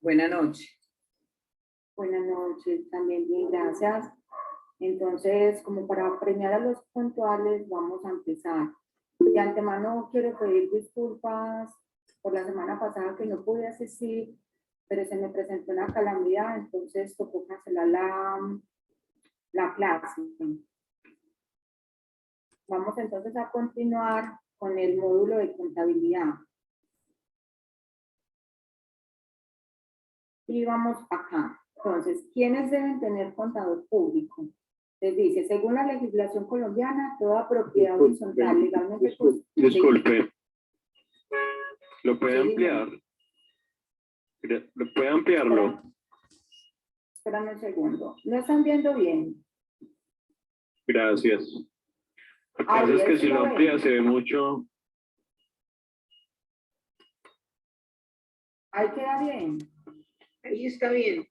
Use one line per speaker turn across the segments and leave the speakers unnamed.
Buenas noches.
Buenas noches, también bien, gracias. Entonces, como para premiar a los puntuales, vamos a empezar. De antemano quiero pedir disculpas por la semana pasada que no pude asistir, pero se me presentó una calamidad, entonces tocó cancelar la clase. Vamos entonces a continuar con el módulo de contabilidad. Y vamos acá. Entonces, ¿quiénes deben tener contador público? Les dice, según la legislación colombiana, toda propiedad horizontal legalmente...
Disculpe. ¿Lo puede
Sí,
ampliar? ¿Lo puede ampliarlo?
Espérame un segundo. ¿No están viendo bien?
Gracias. Lo que pasa es que si lo amplía se ve mucho.
Ahí queda bien.
Ahí está bien.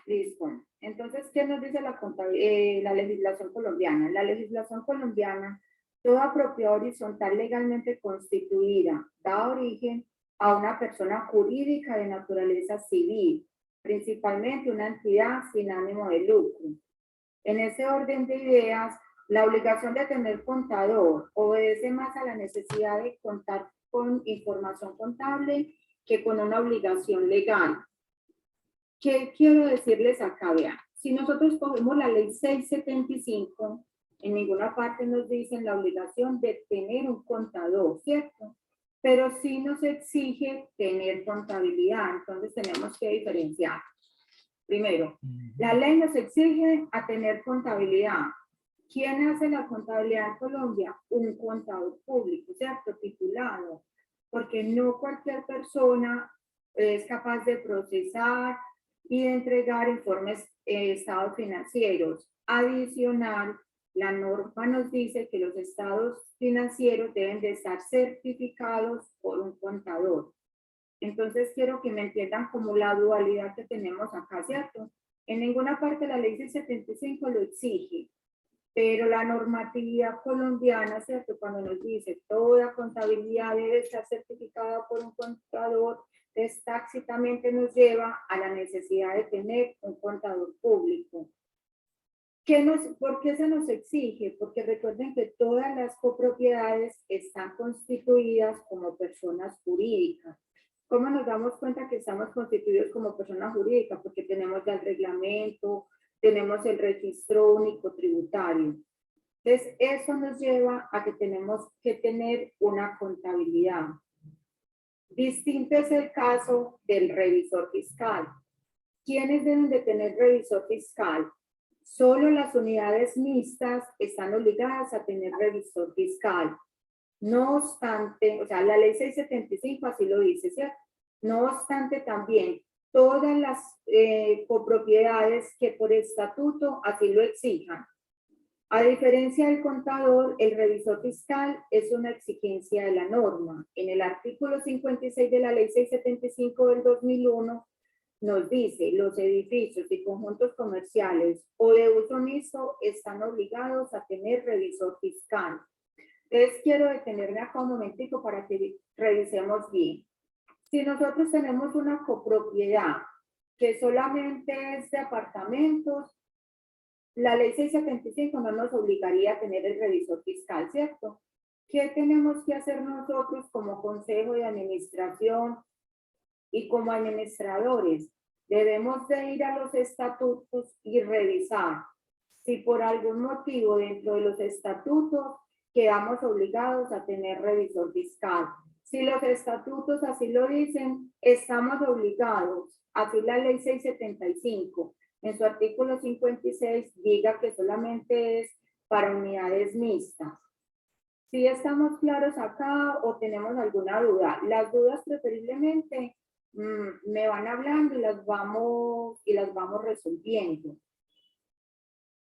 Listo. Entonces, ¿qué nos dice la legislación colombiana? La legislación colombiana, toda propiedad horizontal legalmente constituida da origen a una persona jurídica de naturaleza civil, principalmente una entidad sin ánimo de lucro. En ese orden de ideas, la obligación de tener contador obedece más a la necesidad de contar con información contable que con una obligación legal. ¿Qué quiero decirles acá? Vean, si nosotros cogemos la ley 675, en ninguna parte nos dicen la obligación de tener un contador, ¿cierto? Pero sí nos exige tener contabilidad, entonces tenemos que diferenciar. Primero, la ley nos exige a tener contabilidad. ¿Quién hace la contabilidad en Colombia? Un contador público, ¿cierto? Titulado, porque no cualquier persona es capaz de procesar y de entregar informes estados financieros. Adicional, la norma nos dice que los estados financieros deben de estar certificados por un contador. Entonces quiero que me entiendan como la dualidad que tenemos acá, ¿cierto? En ninguna parte la ley 675 lo exige, pero la normatividad colombiana, ¿cierto? Cuando nos dice toda contabilidad debe estar certificada por un contador, tácitamente nos lleva a la necesidad de tener un contador público. ¿Por qué se nos exige? Porque recuerden que todas las copropiedades están constituidas como personas jurídicas. ¿Cómo nos damos cuenta que estamos constituidos como personas jurídicas? Porque tenemos ya el reglamento, tenemos el registro único tributario. Entonces, eso nos lleva a que tenemos que tener una contabilidad. Distinto es el caso del revisor fiscal. ¿Quiénes deben de tener revisor fiscal? Solo las unidades mixtas están obligadas a tener revisor fiscal. No obstante, o sea, la ley 675 así lo dice, ¿cierto? No obstante, también todas las copropiedades que por estatuto así lo exijan. A diferencia del contador, el revisor fiscal es una exigencia de la norma. En el artículo 56 de la ley 675 del 2001 nos dice, los edificios y conjuntos comerciales o de uso mixto están obligados a tener revisor fiscal. Entonces quiero detenerme acá un momentico para que revisemos bien. Si nosotros tenemos una copropiedad que solamente es de apartamentos, la ley 675 no nos obligaría a tener el revisor fiscal, ¿cierto? ¿Qué tenemos que hacer nosotros como consejo de administración y como administradores? Debemos de ir a los estatutos y revisar si por algún motivo dentro de los estatutos quedamos obligados a tener revisor fiscal. Si los estatutos así lo dicen, estamos obligados. Así la ley 675, en su artículo 56, diga que solamente es para unidades mixtas. ¿Sí estamos claros acá o tenemos alguna duda? Las dudas preferiblemente me van hablando y las vamos resolviendo.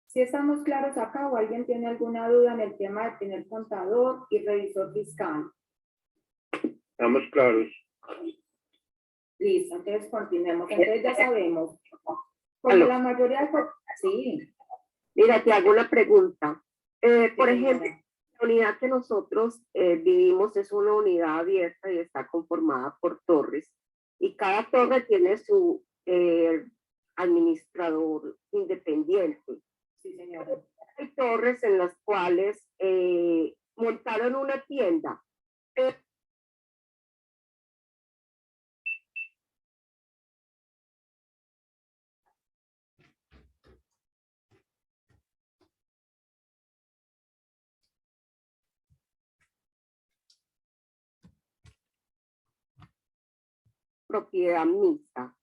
¿Sí estamos claros acá o alguien tiene alguna duda en el tema de tener contador y revisor fiscal?
Estamos claros.
Listo, entonces continuemos. Entonces ya sabemos. Como la mayoría de... Sí.
Mira, te hago una pregunta. Por
Sí,
ejemplo, la unidad que nosotros vivimos es una unidad abierta y está conformada por torres. y cada torre tiene su administrador independiente.
Sí, señora.
Hay torres en las cuales montaron una tienda. Propiedad mixta.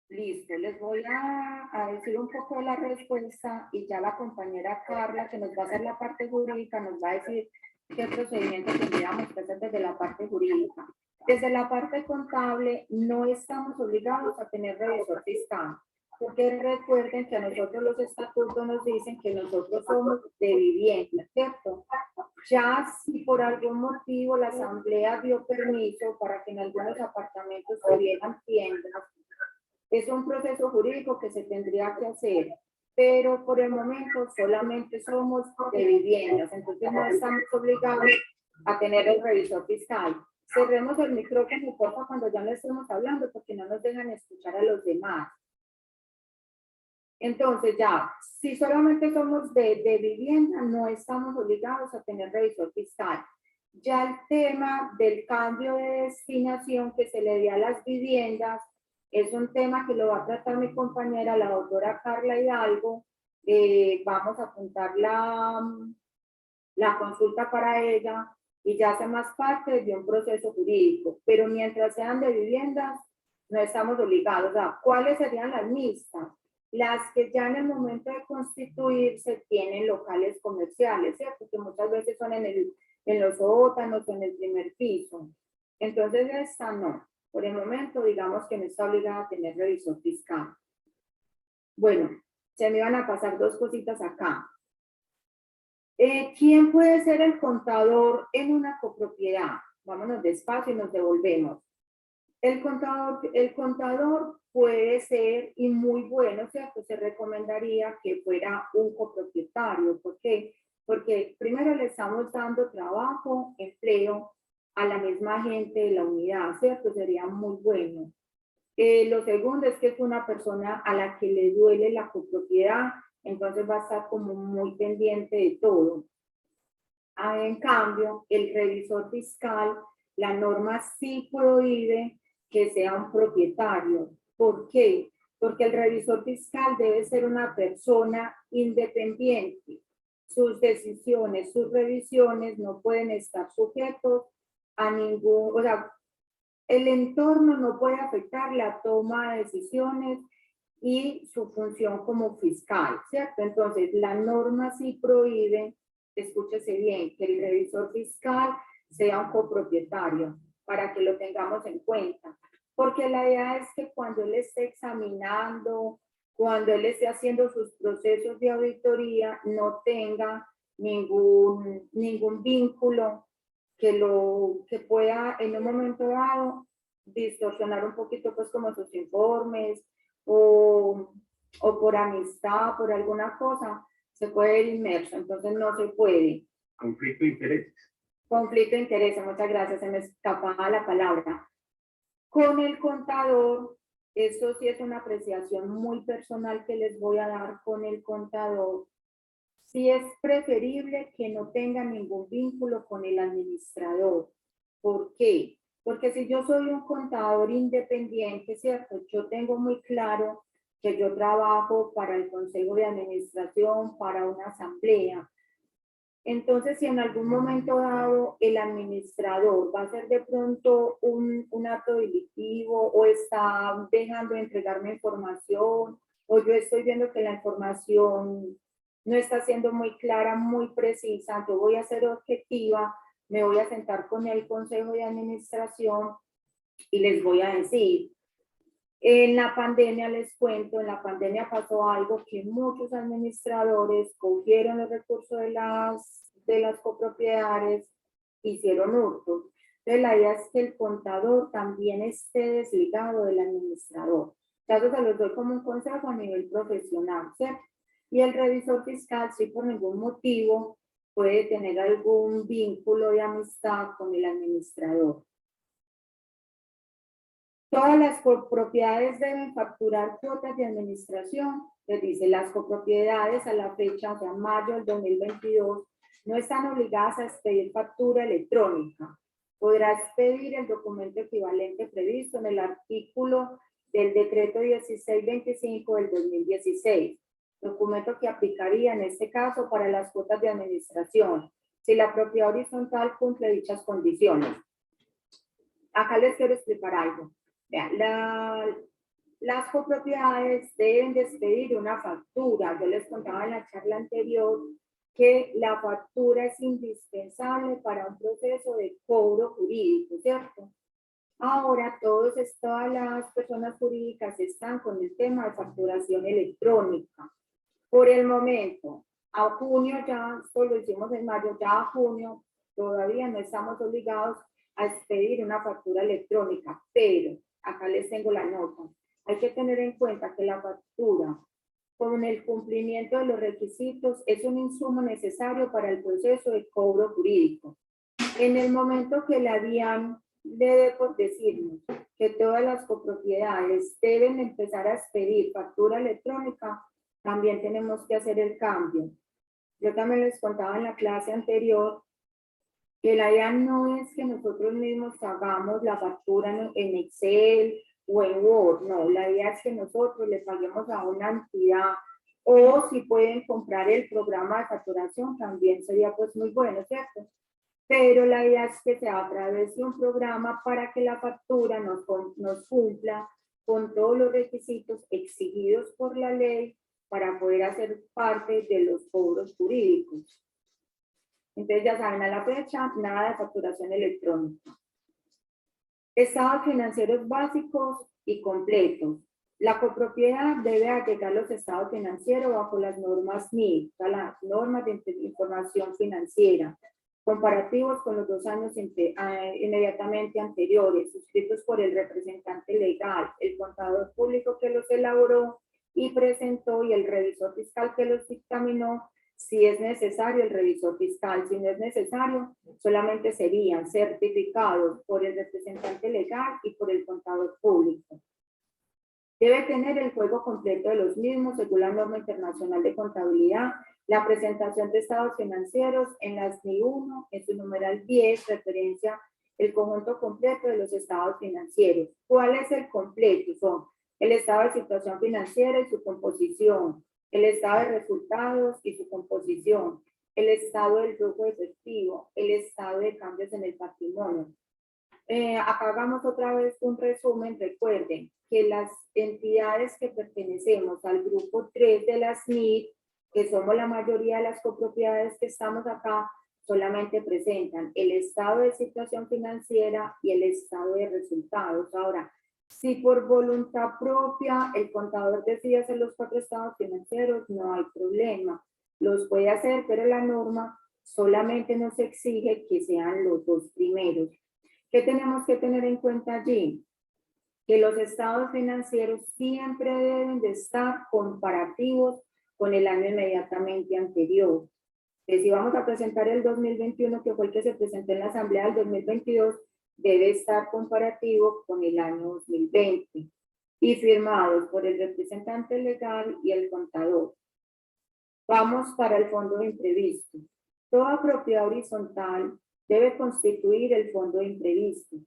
Listo, les voy a decir un poco la respuesta y ya la compañera Carla, que nos va a hacer la parte jurídica, nos va a decir qué procedimiento tendríamos que hacer desde la parte jurídica. Desde la parte contable no estamos obligados a tener revisor fiscal, porque recuerden que a nosotros los estatutos nos dicen que nosotros somos de vivienda, ¿cierto? Ya si por algún motivo la asamblea dio permiso para que en algunos apartamentos tuvieran tiendas, es un proceso jurídico que se tendría que hacer, pero por el momento solamente somos de viviendas, entonces no estamos obligados a tener el revisor fiscal. Cerremos el micrófono, porfa, cuando ya no estemos hablando, porque no nos dejan escuchar a los demás. Entonces ya, si solamente somos de vivienda, no estamos obligados a tener revisor fiscal. Ya el tema del cambio de destinación que se le dio a las viviendas, es un tema que lo va a tratar mi compañera, la doctora Carla Hidalgo. Vamos a apuntar la consulta para ella y ya hace más parte de un proceso jurídico. Pero mientras sean de viviendas, no estamos obligados. O sea, ¿cuáles serían las mixtas? Las que ya en el momento de constituirse tienen locales comerciales, ¿cierto? Que muchas veces son en los sótanos o en el primer piso. Entonces, esta no. Por el momento, digamos que no está obligada a tener revisor fiscal. Bueno, se me van a pasar dos cositas acá. ¿Quién puede ser el contador en una copropiedad? Vámonos despacio y nos devolvemos. El contador puede ser, y muy bueno, ¿cierto? Se recomendaría que fuera un copropietario. ¿Por qué? Porque primero le estamos dando trabajo, empleo a la misma gente de la unidad, ¿cierto? Sería muy bueno. Lo segundo es que es una persona a la que le duele la copropiedad, entonces va a estar como muy pendiente de todo. En cambio, el revisor fiscal, la norma sí prohíbe que sea un propietario. ¿Por qué? Porque el revisor fiscal debe ser una persona independiente. Sus decisiones, sus revisiones no pueden estar sujetos a ningún, o sea, el entorno no puede afectar la toma de decisiones y su función como fiscal, ¿cierto? Entonces, la norma sí prohíbe, escúchese bien, que el revisor fiscal sea un copropietario, para que lo tengamos en cuenta. Porque la idea es que cuando él esté examinando, cuando él esté haciendo sus procesos de auditoría, no tenga ningún vínculo que pueda en un momento dado distorsionar un poquito pues como sus informes o por amistad, por alguna cosa, se puede ir inmerso, entonces no se puede.
Conflicto de intereses.
Conflicto de intereses, muchas gracias, se me escapaba la palabra. Con el contador, eso sí es una apreciación muy personal que les voy a dar con el contador. Sí es preferible que no tenga ningún vínculo con el administrador. ¿Por qué? Porque si yo soy un contador independiente, ¿cierto? Yo tengo muy claro que yo trabajo para el consejo de administración, para una asamblea. Entonces, si en algún momento dado el administrador va a hacer de pronto un acto delictivo o está dejando de entregarme información o yo estoy viendo que la información no está siendo muy clara, muy precisa, yo voy a ser objetiva, me voy a sentar con el consejo de administración y les voy a decir, en la pandemia, les cuento, en la pandemia pasó algo que muchos administradores cogieron los recursos de las copropiedades, hicieron hurto. Entonces, la idea es que el contador también esté desligado del administrador. Ya eso se los doy como un consejo a nivel profesional, ¿cierto? Y el revisor fiscal, si por ningún motivo puede tener algún vínculo de amistad con el administrador. Todas las copropiedades deben facturar cuotas de administración. Les dice, las copropiedades a la fecha, o sea, mayo del 2022, no están obligadas a expedir factura electrónica. Podrá expedir el documento equivalente previsto en el artículo del decreto 1625 del 2016, documento que aplicaría en este caso para las cuotas de administración, si la propiedad horizontal cumple dichas condiciones. Acá les quiero explicar algo. Vean, las copropiedades deben de expedir una factura. Yo les contaba en la charla anterior que la factura es indispensable para un proceso de cobro jurídico, ¿cierto? Ahora todas las personas jurídicas están con el tema de facturación electrónica. Por el momento, a junio ya, esto lo hicimos en mayo, ya a junio todavía no estamos obligados a expedir una factura electrónica, pero acá les tengo la nota. Hay que tener en cuenta que la factura, con el cumplimiento de los requisitos, es un insumo necesario para el proceso de cobro jurídico. En el momento que la DIAN debe por decirnos que todas las copropiedades deben empezar a expedir factura electrónica, también tenemos que hacer el cambio. Yo también les contaba en la clase anterior que la idea no es que nosotros mismos hagamos la factura en Excel o en Word, no, la idea es que nosotros le paguemos a una entidad, o si pueden comprar el programa de facturación también sería pues muy bueno, ¿cierto? Pero la idea es que sea a través de un programa para que la factura nos cumpla con todos los requisitos exigidos por la ley para poder hacer parte de los cobros jurídicos. Entonces ya saben, a la fecha, nada de facturación electrónica. Estados financieros básicos y completos. La copropiedad debe agregar los estados financieros bajo las normas NIF, las normas de información financiera, comparativos con los 2 años inmediatamente anteriores, suscritos por el representante legal, el contador público que los elaboró y presentó y el revisor fiscal que los dictaminó, si es necesario el revisor fiscal. Si no es necesario, solamente serían certificados por el representante legal y por el contador público. Debe tener el juego completo de los mismos según la norma internacional de contabilidad, la presentación de estados financieros en las NI1, en su numeral 10, referencia el conjunto completo de los estados financieros. ¿Cuál es el completo? Son el estado de situación financiera y su composición, el estado de resultados y su composición, el estado del flujo efectivo, el estado de cambios en el patrimonio. Acá hagamos otra vez un resumen. Recuerden que las entidades que pertenecemos al grupo 3 de las NIF, que somos la mayoría de las copropiedades que estamos acá, solamente presentan el estado de situación financiera y el estado de resultados. Ahora, si por voluntad propia el contador decide hacer los 4 estados financieros, no hay problema. Los puede hacer, pero la norma solamente nos exige que sean los 2 primeros. ¿Qué tenemos que tener en cuenta allí? Que los estados financieros siempre deben de estar comparativos con el año inmediatamente anterior. Que si vamos a presentar el 2021, que fue el que se presentó en la asamblea del 2022, debe estar comparativo con el año 2020 y firmados por el representante legal y el contador. Vamos para el fondo de imprevisto. Toda propiedad horizontal debe constituir el fondo de imprevisto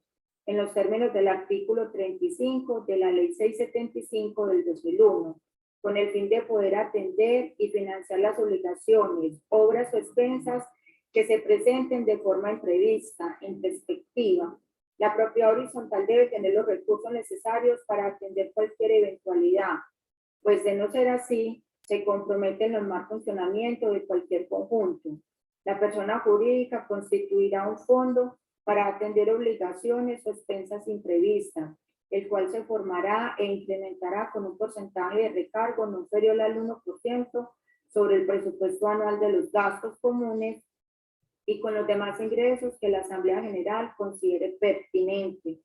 en los términos del artículo 35 de la ley 675 del 2001, con el fin de poder atender y financiar las obligaciones, obras o expensas que se presenten de forma imprevista, en perspectiva. La propiedad horizontal debe tener los recursos necesarios para atender cualquier eventualidad, pues de no ser así, se compromete el normal funcionamiento de cualquier conjunto. La persona jurídica constituirá un fondo para atender obligaciones o expensas imprevistas, el cual se formará e implementará con un porcentaje de recargo no inferior al 1% sobre el presupuesto anual de los gastos comunes y con los demás ingresos que la Asamblea General considere pertinente.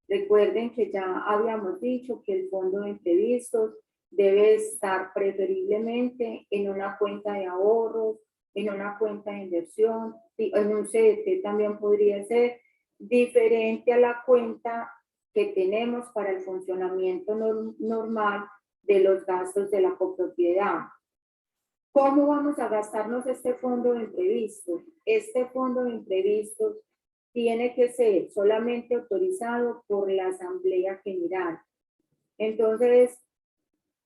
Recuerden que ya habíamos dicho que el fondo de imprevistos debe estar preferiblemente en una cuenta de ahorros, en una cuenta de inversión, en un CDT también podría ser, diferente a la cuenta que tenemos para el funcionamiento normal de los gastos de la copropiedad. ¿Cómo vamos a gastarnos este fondo de imprevistos? Este fondo de imprevistos tiene que ser solamente autorizado por la Asamblea General. Entonces,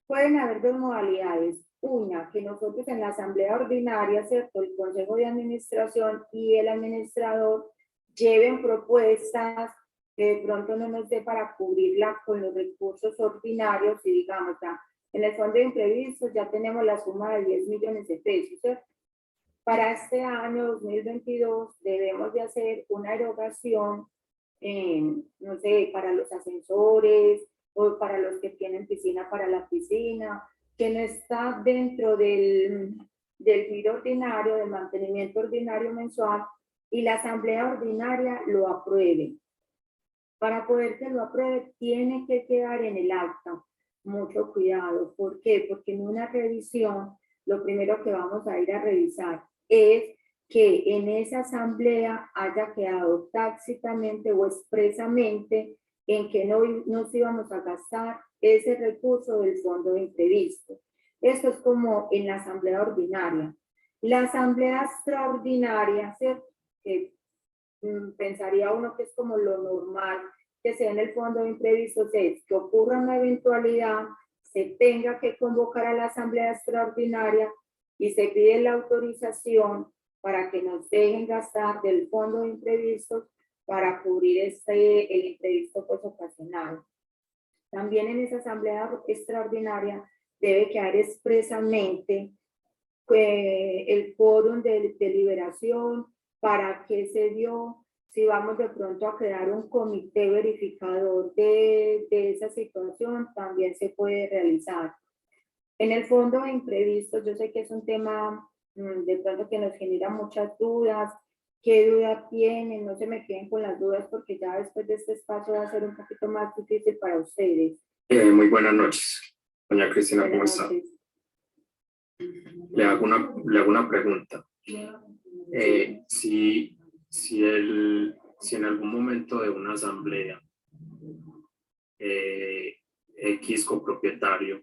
pueden haber dos modalidades. Una, que nosotros en la Asamblea Ordinaria, ¿cierto?, el Consejo de Administración y el administrador lleven propuestas que de pronto no nos dé para cubrirla con los recursos ordinarios y digamos, ya, en el fondo de imprevistos ya tenemos la suma de 10 millones de pesos, ¿cierto? Para este año 2022 debemos de hacer una erogación, no sé, para los ascensores o para los que tienen piscina para la piscina, que no está dentro del giro ordinario, del mantenimiento ordinario mensual, y la Asamblea Ordinaria lo apruebe. Para poder que lo apruebe, tiene que quedar en el acta. Mucho cuidado. ¿Por qué? Porque en una revisión, lo primero que vamos a ir a revisar es que en esa asamblea haya quedado tácitamente o expresamente en que no nos íbamos a gastar ese recurso del fondo de imprevisto. Esto es como en la asamblea ordinaria. La asamblea extraordinaria, ¿cierto?, que pensaría uno que es como lo normal que sea en el fondo de imprevistos, es que ocurra una eventualidad, se tenga que convocar a la asamblea extraordinaria y se pide la autorización para que nos dejen gastar del fondo de imprevistos para cubrir el imprevisto pues ocasional. También en esa asamblea extraordinaria debe quedar expresamente el quórum de deliberación, para qué se dio, si vamos de pronto a crear un comité verificador de esa situación, también se puede realizar. En el fondo de imprevistos, yo sé que es un tema de pronto que nos genera muchas dudas. ¿Qué duda tienen? No se me queden con las dudas porque ya después de este espacio va a ser un poquito más difícil para ustedes.
Muy buenas noches, doña Cristina, ¿cómo está? Le hago una pregunta. Si en algún momento de una asamblea X copropietario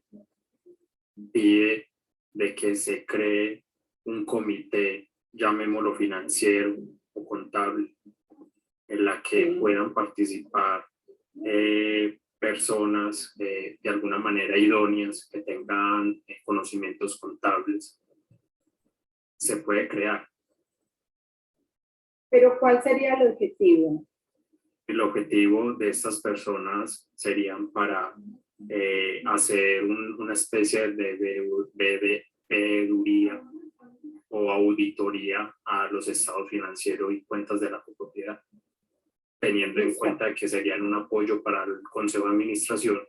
pide de que se cree un comité, llamémoslo financiero o contable, en la que puedan participar personas de alguna manera idóneas que tengan conocimientos contables, se puede crear.
Pero ¿cuál sería el objetivo?
El objetivo de estas personas serían para hacer una especie de veeduría o auditoría a los estados financieros y cuentas de la copropiedad, teniendo en cuenta que serían un apoyo para el Consejo de Administración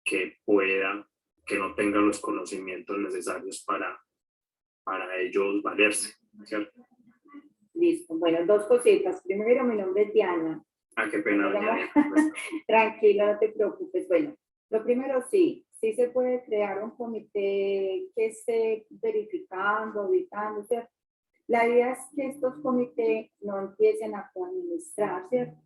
que no tenga los conocimientos necesarios para ellos valerse, ¿cierto?
Listo. Bueno, dos cositas. Primero, mi nombre es Diana.
Ah, qué pena.
Tranquila, no te preocupes. Bueno, lo primero sí se puede crear un comité que esté verificando, auditando, ¿cierto? La idea es que estos comités no empiecen a administrar, ¿cierto?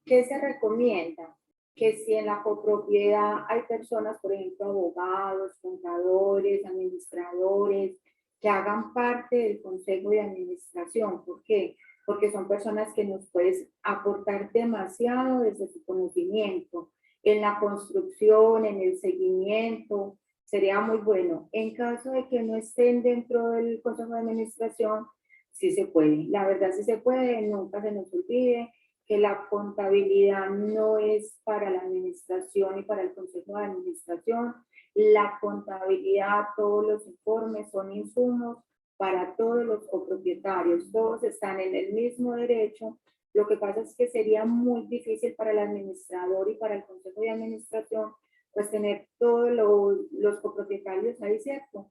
¿Qué se recomienda? Que si en la copropiedad hay personas, por ejemplo, abogados, contadores, administradores, que hagan parte del consejo de administración. ¿Por qué? Porque son personas que nos pueden aportar demasiado desde su conocimiento en la construcción, en el seguimiento. Sería muy bueno. En caso de que no estén dentro del consejo de administración, sí se puede. La verdad sí se puede, nunca se nos olvide que la contabilidad no es para la administración y para el consejo de administración. La contabilidad, todos los informes son insumos para todos los copropietarios. Todos están en el mismo derecho. Lo que pasa es que sería muy difícil para el administrador y para el consejo de administración pues tener todos los copropietarios ahí, ¿cierto?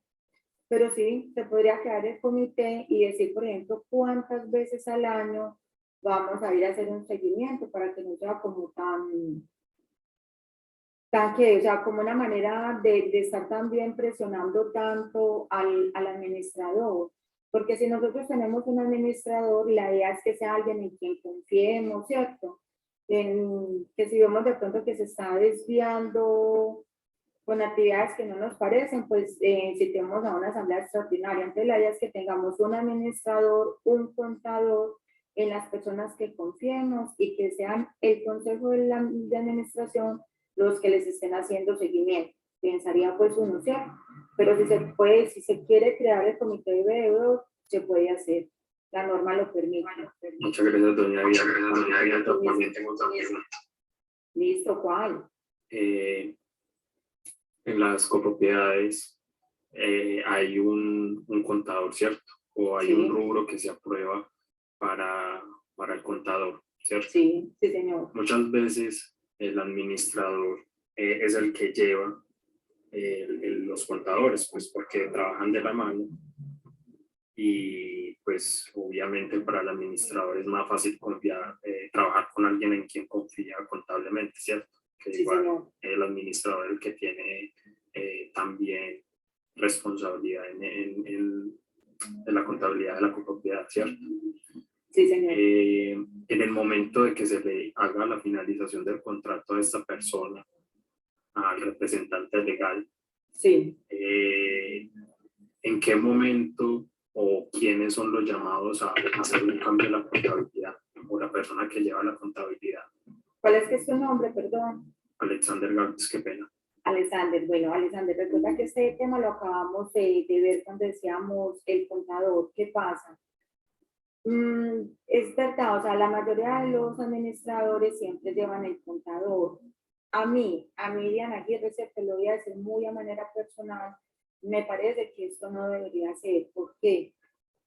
Pero sí, se podría crear el comité y decir, por ejemplo, cuántas veces al año vamos a ir a hacer un seguimiento para que no sea como tan que, o sea, como una manera de estar también presionando tanto al administrador. Porque si nosotros tenemos un administrador, la idea es que sea alguien en quien confiemos, ¿cierto? que si vemos de pronto que se está desviando con actividades que no nos parecen, pues citemos a una asamblea extraordinaria. Entonces la idea es que tengamos un administrador, un contador, en las personas que confiemos y que sean el consejo de administración los que les estén haciendo seguimiento. Pensaría pues uno, ¿cierto? Pero si se puede, si se quiere crear el comité de veedor, se puede hacer. La norma lo permite.
Muchas gracias, doña Diana. También tengo otra pregunta.
Listo, ¿cuál?
En las copropiedades hay un contador, ¿cierto? O hay
Sí.
un rubro que se aprueba para el contador, ¿cierto?
Sí, sí, señor.
Muchas veces el administrador es el que lleva los contadores, pues porque trabajan de la mano y pues obviamente para el administrador es más fácil confiar, trabajar con alguien en quien confía contablemente, ¿cierto? Que
Sí,
igual
señor.
el administrador es el que tiene también responsabilidad en la contabilidad de la copropiedad, ¿cierto?
Sí, señor.
En el momento de que se le haga la finalización del contrato a esta persona, al representante legal,
Sí.
¿en qué momento o quiénes son los llamados a hacer un cambio de la contabilidad o la persona que lleva la contabilidad?
¿Cuál es que es tu nombre, perdón?
Alexander García, qué pena.
Alexander, bueno, Alexander, recuerda que este tema lo acabamos de ver cuando decíamos el contador. ¿Qué pasa? Es verdad, o sea, la mayoría de los administradores siempre llevan el contador. A mí, Diana Aguirre, te lo voy a decir muy a manera personal, me parece que esto no debería ser. ¿Por qué?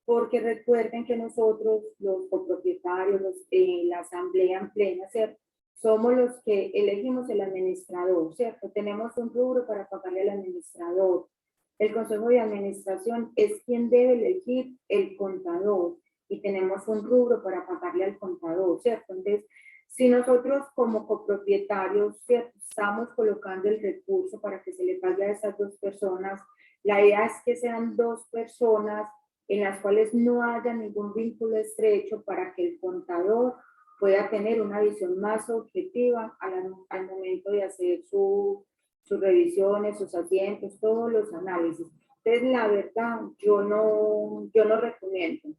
Porque recuerden que nosotros, los copropietarios, la asamblea en plena, ¿cierto? Somos los que elegimos el administrador, ¿cierto? Tenemos un rubro para pagarle al administrador. El consejo de administración es quien debe elegir el contador y tenemos un rubro para pagarle al contador, ¿cierto? Entonces, si nosotros como copropietarios, ¿cierto?, estamos colocando el recurso para que se le pague a esas dos personas, la idea es que sean dos personas en las cuales no haya ningún vínculo estrecho para que el contador pueda tener una visión más objetiva al momento de hacer sus revisiones, sus asientos, todos los análisis. Entonces, la verdad, yo no recomiendo.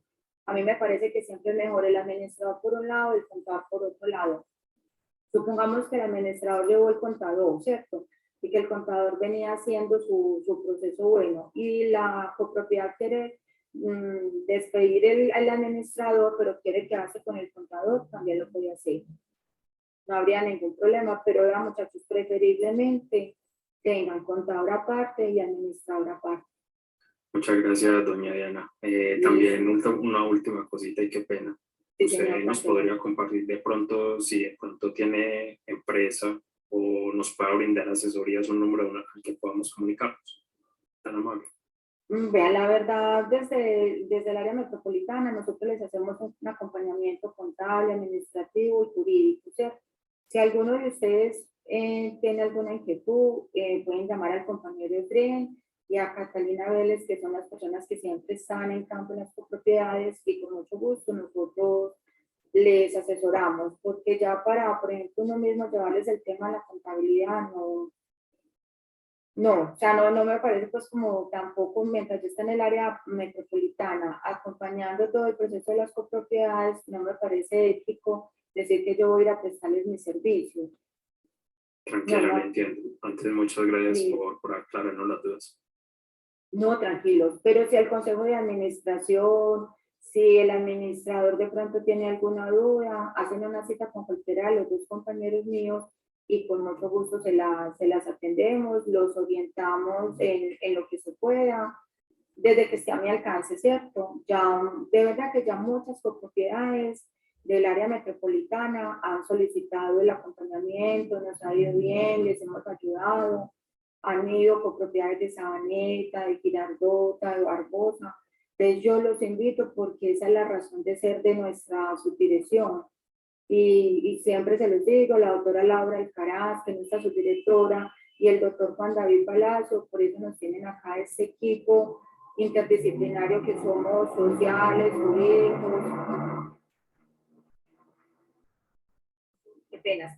A mí me parece que siempre es mejor el administrador por un lado y el contador por otro lado. Supongamos que el administrador llevó el contador, ¿cierto? Y que el contador venía haciendo su proceso bueno y la copropiedad quiere despedir el administrador, pero quiere quedarse con el contador, también lo puede hacer. No habría ningún problema, pero ahora, muchachos, preferiblemente tengan contador aparte y administrador aparte.
Muchas gracias, doña Diana. También una última cosita y qué pena.
Sí,
¿Usted
señor,
nos podría compartir de pronto, si de pronto tiene empresa o nos pueda brindar asesorías, un número al que podamos comunicarnos? Tan amable.
Vean, la verdad, desde el área metropolitana nosotros les hacemos un acompañamiento contable, administrativo y jurídico, ¿cierto? Si alguno de ustedes tiene alguna inquietud, pueden llamar al compañero Efren y a Catalina Vélez, que son las personas que siempre están en campo en las copropiedades, y con mucho gusto nosotros les asesoramos, porque ya para, por ejemplo, uno mismo llevarles el tema de la contabilidad, no, o sea, no me parece pues como tampoco mientras yo esté en el área metropolitana acompañando todo el proceso de las copropiedades, no me parece ético decir que yo voy a ir a prestarles mis servicios.
Tranquila,
No.
me entiendo. Antes, muchas gracias
Sí.
por aclararnos las dudas.
No, tranquilos, pero si el consejo de administración, si el administrador de pronto tiene alguna duda, hacen una cita con cualquiera de los dos compañeros míos y con mucho gusto se las atendemos, los orientamos en lo que se pueda, desde que esté a mi alcance, ¿cierto? Ya, de verdad que ya muchas copropiedades del área metropolitana han solicitado el acompañamiento, nos ha ido bien, les hemos ayudado. Han ido copropiedades de Sabaneta, de Girardota, de Barbosa. Entonces yo los invito porque esa es la razón de ser de nuestra subdirección. Y siempre se los digo, la doctora Laura Alcaraz, que es nuestra subdirectora, y el doctor Juan David Palacio, por eso nos tienen acá este equipo interdisciplinario que somos sociales, jurídicos. pena,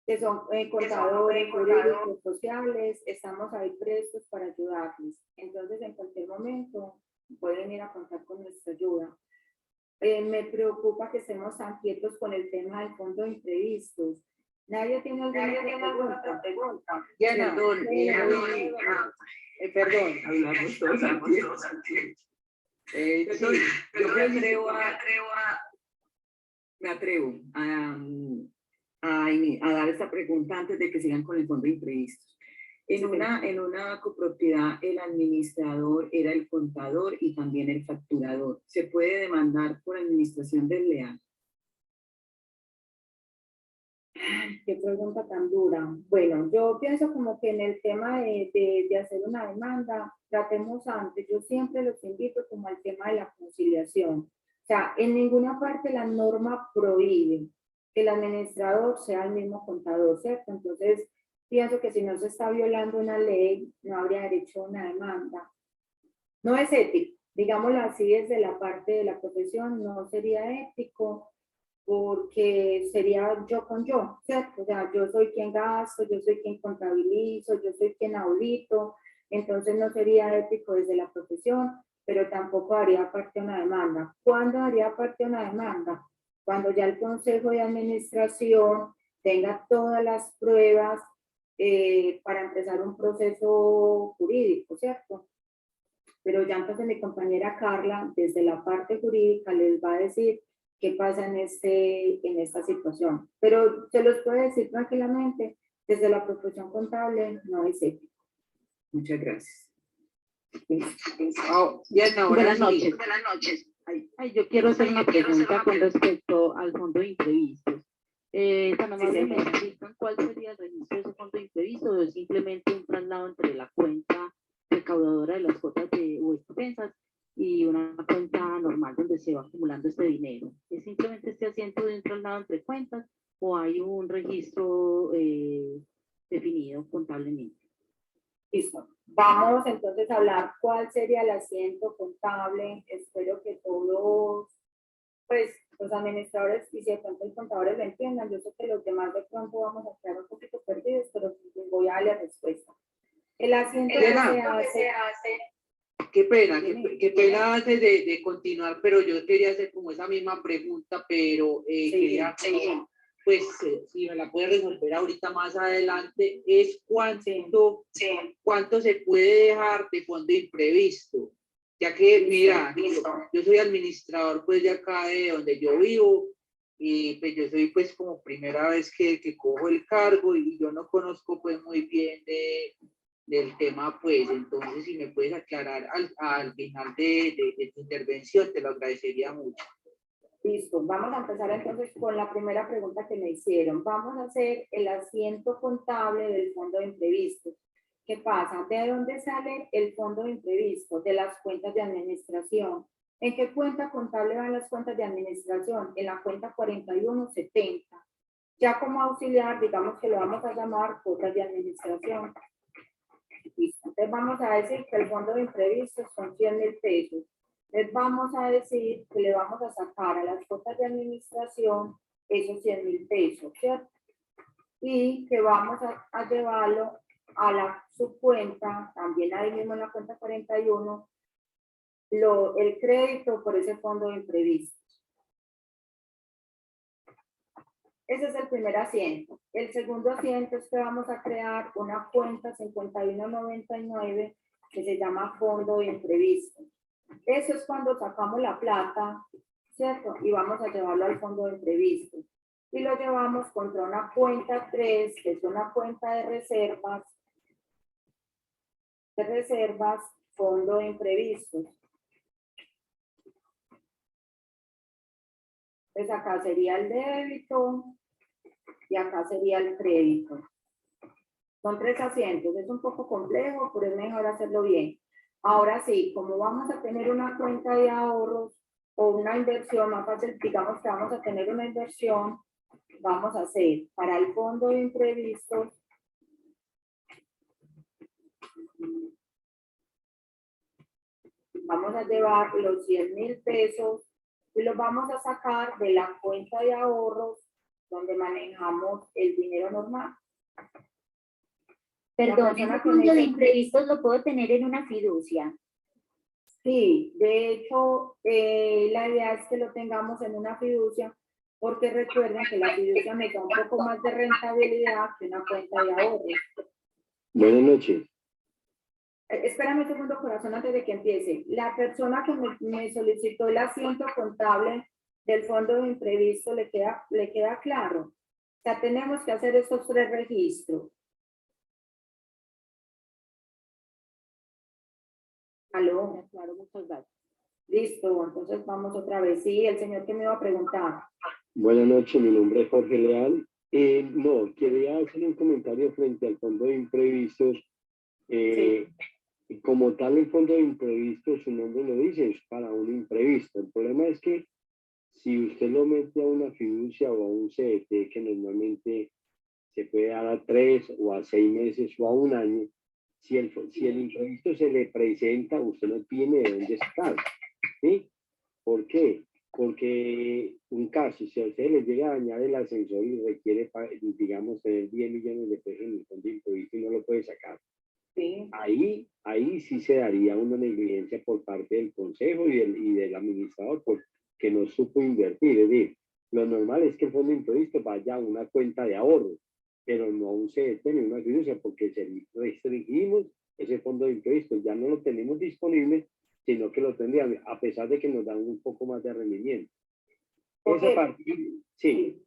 que son contadores, jurídicos, sociales, estamos ahí prestos para ayudarles. Entonces, en cualquier momento pueden ir a contar con nuestra ayuda. Me preocupa que estemos tan quietos con el tema del fondo de imprevistos. ¿Nadie tiene alguna otra pregunta?
Diana, perdón, hablamos todos aquí. Sí, yo me atrevo a dar esta pregunta antes de que sigan con el fondo de imprevistos. En una copropiedad, el administrador era el contador y también el facturador. ¿Se puede demandar por administración desleal?
Qué pregunta tan dura. Bueno, yo pienso como que en el tema de hacer una demanda, tratemos antes, yo siempre los invito como al tema de la conciliación. O sea, en ninguna parte la norma prohíbe que el administrador sea el mismo contador, ¿cierto? Entonces, pienso que si no se está violando una ley, no habría derecho a una demanda. No es ético, digámoslo así, desde la parte de la profesión, no sería ético, porque sería yo con yo, ¿cierto? O sea, yo soy quien gasto, yo soy quien contabilizo, yo soy quien audito, entonces no sería ético desde la profesión, pero tampoco haría parte de una demanda. ¿Cuándo haría parte de una demanda? Cuando ya el Consejo de Administración tenga todas las pruebas para empezar un proceso jurídico, ¿cierto? Pero ya entonces mi compañera Carla, desde la parte jurídica, les va a decir qué pasa en esta situación. Pero se los puede decir tranquilamente, desde la profesión contable no es ético.
Muchas gracias. Diana,
Buenas noches. Ay, yo quiero hacer una pregunta con respecto al fondo de imprevistos. Tan amable, ¿me explican cuál sería el registro de ese fondo de imprevistos o es simplemente un traslado entre la cuenta recaudadora de las cuotas o expensas y una cuenta normal donde se va acumulando este dinero? ¿Es simplemente este asiento de un traslado entre cuentas o hay un registro definido contablemente?
Listo. Vamos entonces a hablar cuál sería el asiento contable. Espero que todos, pues, los administradores y si de pronto los contadores lo entiendan. Yo sé que los demás de pronto vamos a quedar un poquito perdidos, pero les voy a darle respuesta. El asiento que se hace.
Qué pena antes de continuar, pero yo quería hacer como esa misma pregunta, pero quería, pues, si me la puede resolver ahorita más adelante, es cuánto se puede dejar de fondo imprevisto, ya que, mira, yo soy administrador, pues, de acá de donde yo vivo, y pues yo soy, pues, como primera vez que cojo el cargo, y yo no conozco, pues, muy bien del tema, pues, entonces, si me puedes aclarar al final de tu intervención, te lo agradecería mucho.
Listo, vamos a empezar entonces con la primera pregunta que me hicieron. Vamos a hacer el asiento contable del fondo de imprevistos. ¿Qué pasa? ¿De dónde sale el fondo de imprevistos? De las cuentas de administración. ¿En qué cuenta contable van las cuentas de administración? En la cuenta 4170. Ya como auxiliar, digamos que lo vamos a llamar cuotas de administración. Listo. Entonces vamos a decir que el fondo de imprevistos son 100,000 pesos. Les vamos a decir que le vamos a sacar a las cuotas de administración esos 100,000 pesos, ¿cierto? Y que vamos a llevarlo a la subcuenta, también ahí mismo en la cuenta 41, el crédito por ese fondo de imprevistos. Ese es el primer asiento. El segundo asiento es que vamos a crear una cuenta 5199 que se llama fondo de imprevistos. Eso es cuando sacamos la plata, ¿cierto? Y vamos a llevarlo al fondo de imprevistos. Y lo llevamos contra una cuenta 3, que es una cuenta de reservas, fondo de imprevistos. Pues acá sería el débito y acá sería el crédito. Son 3 asientos, es un poco complejo, pero es mejor hacerlo bien. Ahora sí, como vamos a tener una cuenta de ahorros o una inversión, más fácil, digamos que vamos a tener una inversión, vamos a hacer para el fondo de imprevistos, vamos a llevar los 100,000 pesos y los vamos a sacar de la cuenta de ahorros donde manejamos el dinero normal.
Perdón, ese fondo de imprevistos lo puedo tener en una fiducia.
Sí, de hecho, la idea es que lo tengamos en una fiducia, porque recuerden que la fiducia me da un poco más de rentabilidad que una cuenta de ahorros.
Buenas noches.
Espérame un segundo, corazón, antes de que empiece. La persona que me solicitó el asiento contable del fondo de imprevisto, ¿le queda claro? O sea, tenemos que hacer estos 3 registros. ¿Aló?
Claro, muchas gracias.
Listo, entonces vamos otra vez. Sí, el señor que me iba a preguntar.
Buenas noches, mi nombre es Jorge Leal. No, quería hacer un comentario frente al fondo de imprevistos. Como tal, el fondo de imprevistos, su nombre lo dice, es para un imprevisto. El problema es que si usted lo mete a una fiducia o a un CDT, que normalmente se puede dar a 3 o a 6 meses o a un año, si el imprevisto se le presenta, usted no tiene de dónde sacar, ¿sí? ¿Por qué? Porque un caso, si a usted le llega a dañar el ascensor y requiere, digamos, tener 10 millones de pesos en el fondo de imprevisto y no lo puede sacar,
Sí.
ahí sí se daría una negligencia por parte del consejo y del administrador porque no supo invertir. Es decir, lo normal es que el fondo de imprevisto vaya a una cuenta de ahorro, pero no a un CDT ni una fiducia, porque restringimos ese fondo de imprevisto, ya no lo tenemos disponible, sino que lo tendrían, a pesar de que nos dan un poco más de rendimiento.
Okay.
Esa parte, sí.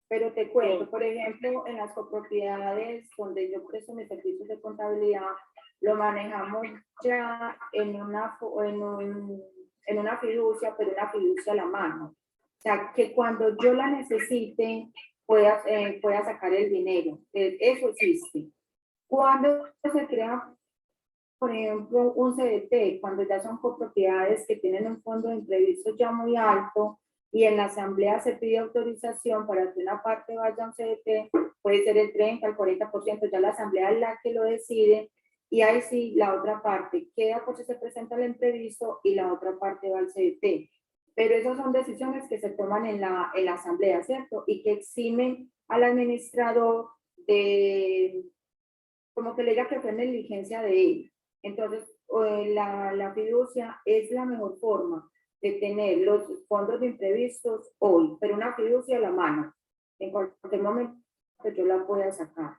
Pero te cuento, por ejemplo, en las copropiedades donde yo presto mis servicios de contabilidad, lo manejamos ya en una fiducia, pero una fiducia a la mano. O sea, que cuando yo la necesite, pueda sacar el dinero. Eso existe. Cuando se crea, por ejemplo, un CDT, cuando ya son copropiedades que tienen un fondo de imprevistos ya muy alto, y en la asamblea se pide autorización para que una parte vaya a un CDT, puede ser el 30, el 40%, ya la asamblea es la que lo decide, y ahí sí la otra parte queda por si se presenta el imprevisto y la otra parte va al CDT. Pero esas son decisiones que se toman en la asamblea, ¿cierto? Y que eximen al administrador de, como que le diga que fue negligencia de él. Entonces, la fiducia es la mejor forma de tener los fondos de imprevistos hoy, pero una fiducia a la mano. En cualquier momento que yo la pueda sacar.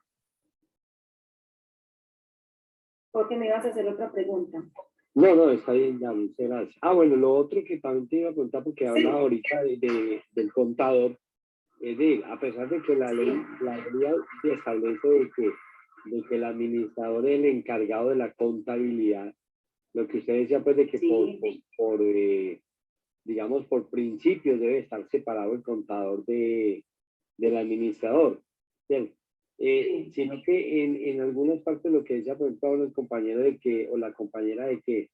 Porque me ibas a hacer otra pregunta.
No, está bien, ya, muchas gracias. Bueno, lo otro que también te iba a preguntar, porque hablaba ahorita del contador, es decir, a pesar de que la ley establece de que el administrador es el encargado de la contabilidad, lo que usted decía, pues, de que digamos, por principios debe estar separado el contador del administrador, ¿cierto? Sino que en algunas partes lo que decía, por ejemplo, el compañero o la compañera de que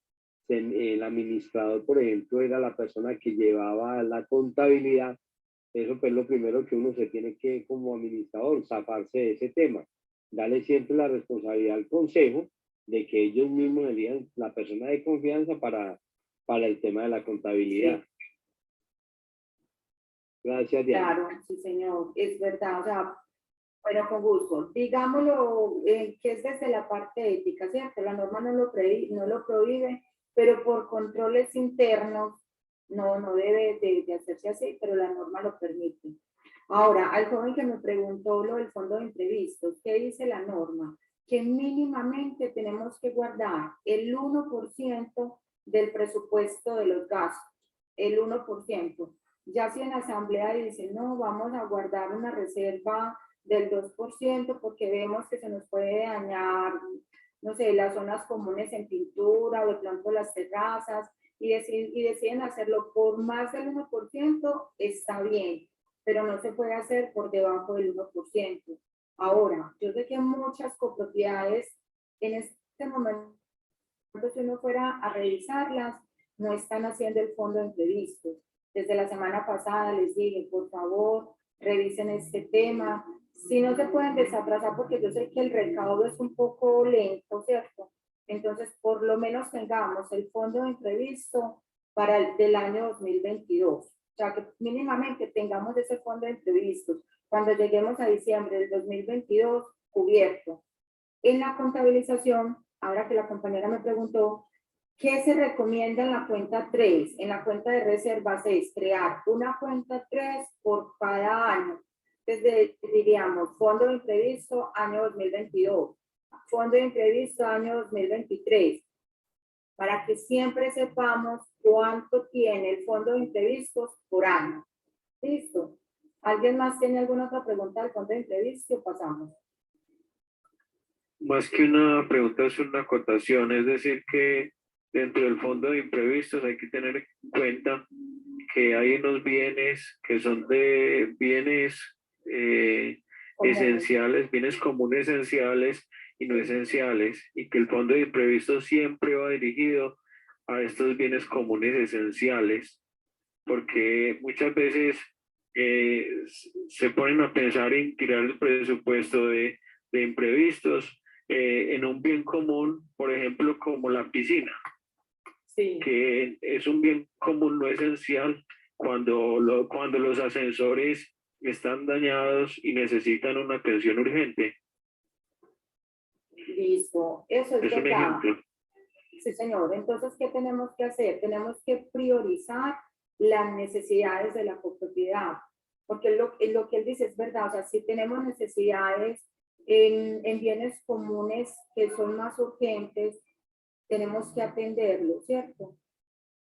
el administrador, por ejemplo, era la persona que llevaba la contabilidad. Eso pues lo primero que uno se tiene que, como administrador, zafarse de ese tema. Darle siempre la responsabilidad al consejo de que ellos mismos elijan la persona de confianza para el tema de la contabilidad.
Sí.
Gracias, Diana.
Claro, sí, señor, es verdad. O sea, bueno, con gusto. Digámoslo, que es desde la parte ética, ¿cierto? La norma no lo prohíbe, pero por controles internos no debe de hacerse así, pero la norma lo permite. Ahora, al joven que me preguntó lo del fondo de imprevistos, ¿qué dice la norma? Que mínimamente tenemos que guardar el 1% del presupuesto de los gastos, el 1%. Ya si en la asamblea dicen, no, vamos a guardar una reserva del 2% porque vemos que se nos puede dañar, no sé, las zonas comunes en pintura o de pronto las terrazas, y deciden hacerlo por más del 1%, está bien, pero no se puede hacer por debajo del 1%. Ahora, yo sé que muchas copropiedades en este momento, si uno fuera a revisarlas, no están haciendo el fondo de imprevistos. Desde la semana pasada les dije, por favor, revisen este tema. Si no se pueden desatrasar, porque yo sé que el recaudo es un poco lento, ¿cierto? Entonces, por lo menos tengamos el fondo de imprevisto para del año 2022. sea, que mínimamente tengamos ese fondo de imprevistos cuando lleguemos a diciembre del 2022 cubierto. En la contabilización, ahora que la compañera me preguntó, ¿qué se recomienda en la cuenta 3? En la cuenta de reservas es crear una cuenta 3 por cada año. Entonces diríamos, fondo de imprevisto año 2022, fondo de imprevisto año 2023, para que siempre sepamos cuánto tiene el fondo de imprevistos por año. ¿Listo? ¿Alguien más tiene alguna otra pregunta del fondo de imprevisto? Pasamos.
Más que una pregunta, es una acotación, es decir, que dentro del fondo de imprevistos hay que tener en cuenta que hay unos bienes que son de bienes esenciales, bienes comunes esenciales y no esenciales, y que el fondo de imprevistos siempre va dirigido a estos bienes comunes esenciales, porque muchas veces se ponen a pensar en tirar el presupuesto de imprevistos en un bien común, por ejemplo, como la piscina,
Sí.
que es un bien común no esencial cuando los ascensores están dañados y necesitan una atención urgente.
Listo, eso es
Es un
verdad.
ejemplo.
Sí, señor. Entonces, ¿qué tenemos que hacer? Tenemos que priorizar las necesidades de la copropiedad, porque lo que él dice es verdad. O sea, si tenemos necesidades en bienes comunes que son más urgentes, tenemos que atenderlo, ¿cierto?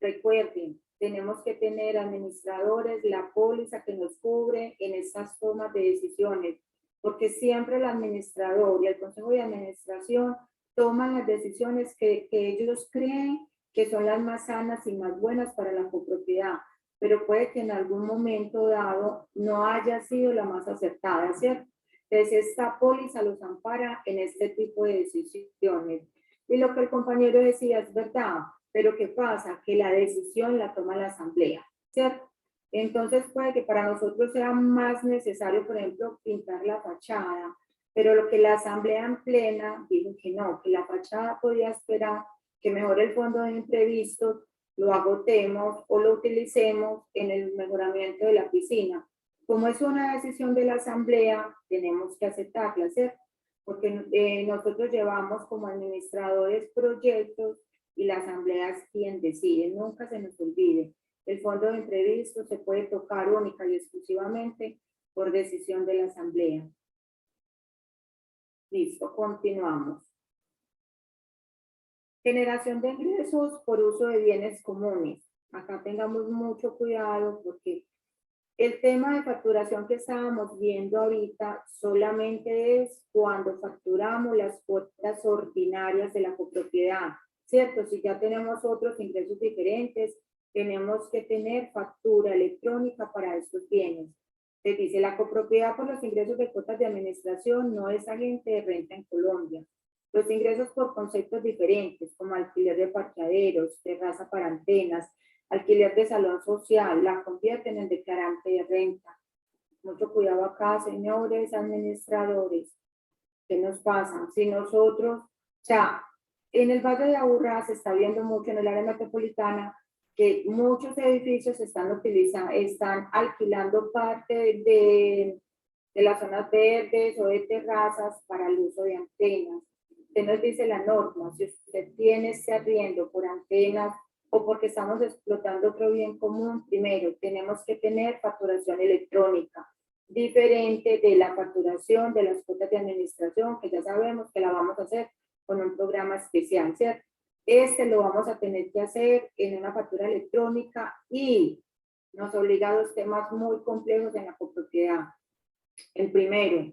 Recuerden, tenemos que tener administradores, la póliza que nos cubre en esas tomas de decisiones, porque siempre el administrador y el consejo de administración toman las decisiones que ellos creen que son las más sanas y más buenas para la copropiedad, pero puede que en algún momento dado no haya sido la más acertada, ¿cierto? Entonces esta póliza los ampara en este tipo de decisiones. Y lo que el compañero decía es verdad, pero ¿qué pasa? Que la decisión la toma la asamblea, ¿cierto? Entonces puede que para nosotros sea más necesario, por ejemplo, pintar la fachada, pero lo que la asamblea en plena dijo que no, que la fachada podía esperar, que mejor el fondo de imprevistos lo agotemos o lo utilicemos en el mejoramiento de la piscina. Como es una decisión de la asamblea, tenemos que aceptarla, ¿cierto? Porque nosotros llevamos como administradores proyectos y la asamblea es quien decide, nunca se nos olvide. El fondo de imprevistos se puede tocar única y exclusivamente por decisión de la asamblea. Listo, continuamos. Generación de ingresos por uso de bienes comunes. Acá tengamos mucho cuidado porque el tema de facturación que estábamos viendo ahorita solamente es cuando facturamos las cuotas ordinarias de la copropiedad, ¿cierto? Si ya tenemos otros ingresos diferentes, tenemos que tener factura electrónica para estos bienes. Les dice, la copropiedad por los ingresos de cuotas de administración no es agente de renta en Colombia. Los ingresos por conceptos diferentes, como alquiler de parqueaderos, terraza para antenas, alquiler de salón social, la convierten en declarante de renta. Mucho cuidado acá, señores administradores. ¿Qué nos pasa? Si nosotros, o sea, en el Valle de Aburrá se está viendo mucho en el área metropolitana que muchos edificios están alquilando parte de las zonas verdes o de terrazas para el uso de antenas. ¿Qué nos dice la norma? Si usted tiene ese arriendo por antenas o porque estamos explotando otro bien común, primero tenemos que tener facturación electrónica, diferente de la facturación de las cuotas de administración, que ya sabemos que la vamos a hacer con un programa especial, ¿cierto? Lo vamos a tener que hacer en una factura electrónica y nos obliga a dos temas muy complejos en la copropiedad. El primero,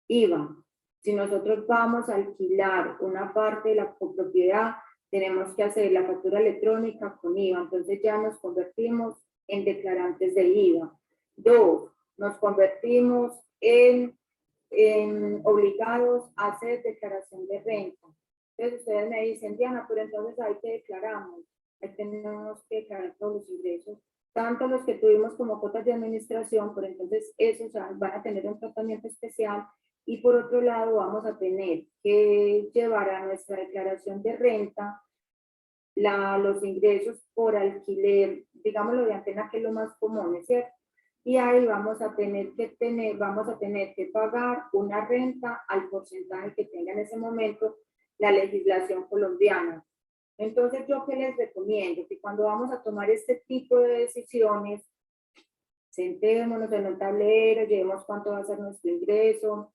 IVA. Si nosotros vamos a alquilar una parte de la copropiedad, tenemos que hacer la factura electrónica con IVA, entonces ya nos convertimos en declarantes de IVA. Dos, nos convertimos en obligados a hacer declaración de renta. Entonces ustedes me dicen, Diana, pero entonces ahí que declaramos, ahí tenemos que declarar todos los ingresos, tanto los que tuvimos como cuotas de administración, pero entonces esos van a tener un tratamiento especial. Y por otro lado vamos a tener que llevar a nuestra declaración de renta los ingresos por alquiler, digámoslo de antena, que es lo más común, ¿es cierto? Y ahí vamos a tener que pagar una renta al porcentaje que tenga en ese momento la legislación colombiana. Entonces, ¿yo qué les recomiendo? Que cuando vamos a tomar este tipo de decisiones, sentémonos en un tablero, llevemos cuánto va a ser nuestro ingreso,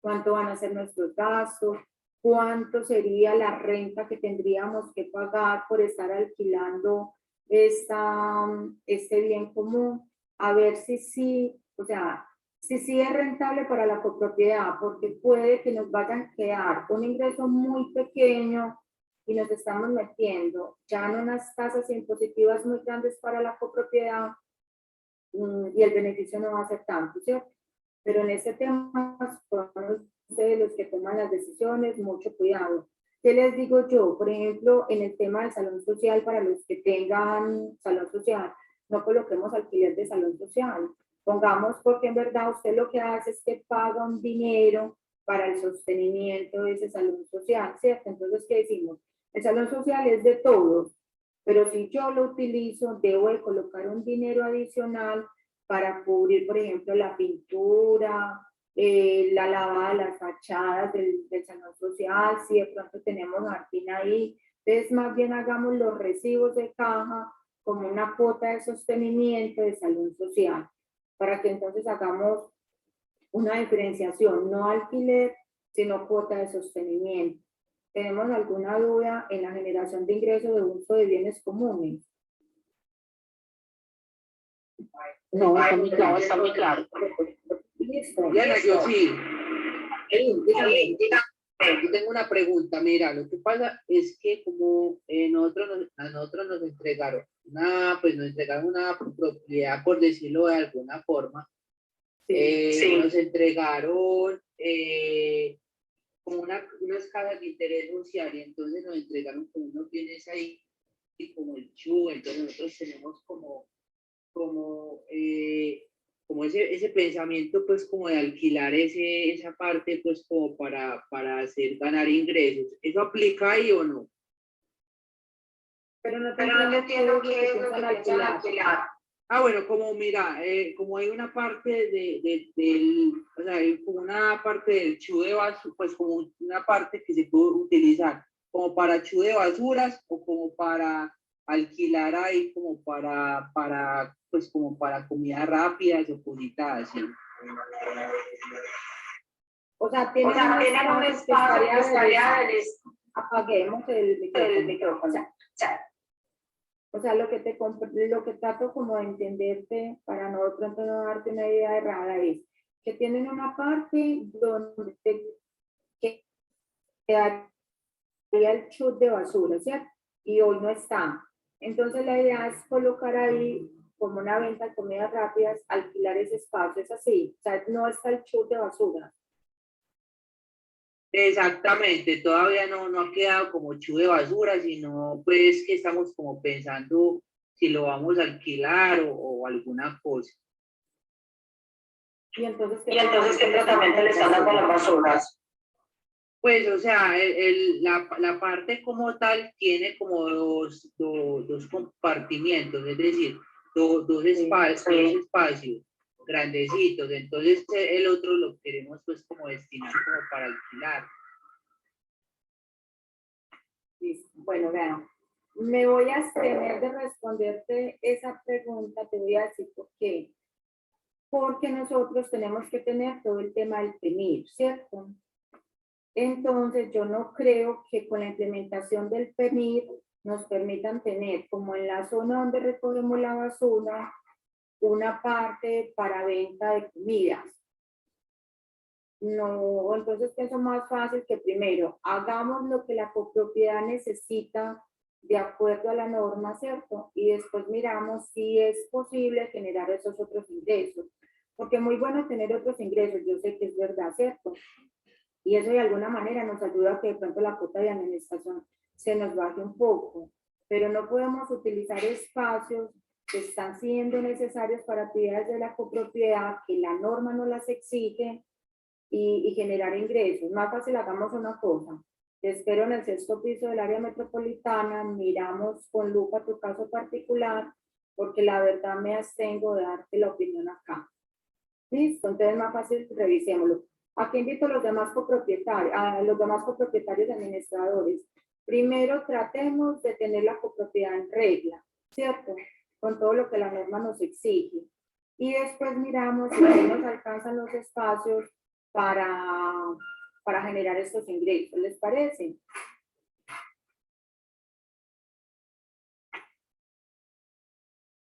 cuánto van a ser nuestros gastos, cuánto sería la renta que tendríamos que pagar por estar alquilando este bien común, a ver si sí, o sea, si sí es rentable para la copropiedad, porque puede que nos vayan a quedar un ingreso muy pequeño y nos estamos metiendo ya en unas tasas impositivas muy grandes para la copropiedad y el beneficio no va a ser tanto, ¿cierto? Pero en este tema son ustedes los que toman las decisiones, mucho cuidado. ¿Qué les digo yo? Por ejemplo, en el tema del salón social, para los que tengan salón social, no coloquemos alquiler de salón social. Pongamos, porque en verdad usted lo que hace es que paga un dinero para el sostenimiento de ese salón social, ¿cierto? Entonces, ¿qué decimos? El salón social es de todos, pero si yo lo utilizo, debo de colocar un dinero adicional para cubrir, por ejemplo, la pintura, la lavada de las fachadas del salón social, si de pronto tenemos jardín ahí. Entonces, más bien hagamos los recibos de caja como una cuota de sostenimiento de salón social, para que entonces hagamos una diferenciación, no alquiler, sino cuota de sostenimiento. ¿Tenemos alguna duda en la generación de ingresos de uso de bienes comunes?
No, está muy claro.
Listo.
Diana, yo sí. Dígame, yo tengo una pregunta. Mira, lo que pasa es que como a nosotros nos entregaron una propiedad, por decirlo de alguna forma, nos entregaron como unas casas de interés social, y entonces nos entregaron como unos bienes ahí, y como el CHU. Entonces nosotros tenemos como ese pensamiento, pues como de alquilar esa parte, pues como para hacer ganar ingresos. ¿Eso aplica ahí o no?
Pero no te entiendo qué es lo que piensan alquilar.
Ah, bueno, como mira, como hay una parte o sea, hay como una parte del CHU de basura, pues como una parte que se puede utilizar como para CHU de basuras, o como para alquilar ahí como pues como para comidas rápidas o cositas así.
O sea, tienen un espacio que estaría apaguemos el micrófono. O sea, lo que trato como de entenderte, para no de pronto no darte una idea errada, es que tienen una parte donde quedaría el chute de basura, ¿cierto? Y hoy no está. Entonces la idea es colocar ahí como una venta de comidas rápidas, alquilar ese espacio, es así. O sea, no está el chute de basura.
Exactamente, todavía no ha quedado como CHU de basura, sino pues que estamos como pensando si lo vamos a alquilar o alguna cosa.
Y entonces,
¿qué tratamiento le están dando a las basuras?
Pues, o sea, la parte como tal tiene como dos compartimientos, es decir, dos espacios grandecitos. Entonces, el otro lo queremos pues como destinar como para alquilar.
Bueno, vean, me voy a abstener de responderte esa pregunta, te voy a decir por qué. Porque nosotros tenemos que tener todo el tema del PEMIR, ¿cierto? Entonces, yo no creo que con la implementación del PEMIR nos permitan tener, como en la zona donde recogemos la basura, una parte para venta de comidas. No, entonces pienso más fácil que primero hagamos lo que la copropiedad necesita de acuerdo a la norma, ¿cierto? Y después miramos si es posible generar esos otros ingresos. Porque es muy bueno tener otros ingresos, yo sé que es verdad, ¿cierto? Y eso de alguna manera nos ayuda a que de pronto la cuota de administración se nos baje un poco. Pero no podemos utilizar espacios que están siendo necesarios para actividades de la copropiedad, que la norma no las exige, y generar ingresos. Más fácil hagamos una cosa. Te espero en el 6º piso del área metropolitana, miramos con lupa tu caso particular, porque la verdad me abstengo de darte la opinión acá. Listo, entonces es más fácil, revisémoslo. Aquí invito a los demás copropietarios, y administradores. Primero tratemos de tener la copropiedad en regla, ¿cierto? Con todo lo que la norma nos exige. Y después miramos si nos alcanzan los espacios para generar estos ingresos. ¿Les parece?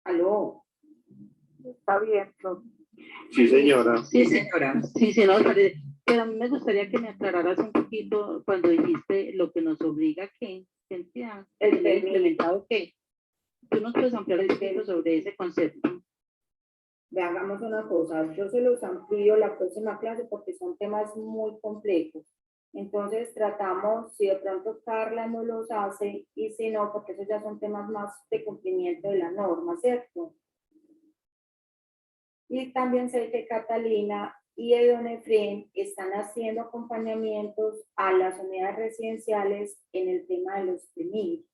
¿Aló?
Está bien, profe.
Sí, señora.
Sí, señora. Sí, sí, no, pero a mí me gustaría que me aclararas un poquito cuando dijiste lo que nos obliga a que entidad, el implementado que. Tú nos puedes ampliar un poquito sobre ese concepto.
Hagamos una cosa, yo se los amplío la próxima clase porque son temas muy complejos. Entonces tratamos, si de pronto Carla no los hace, y si no, porque esos ya son temas más de cumplimiento de la norma, ¿cierto? Y también sé que Catalina y Don Efraín están haciendo acompañamientos a las unidades residenciales en el tema de los PEMIR.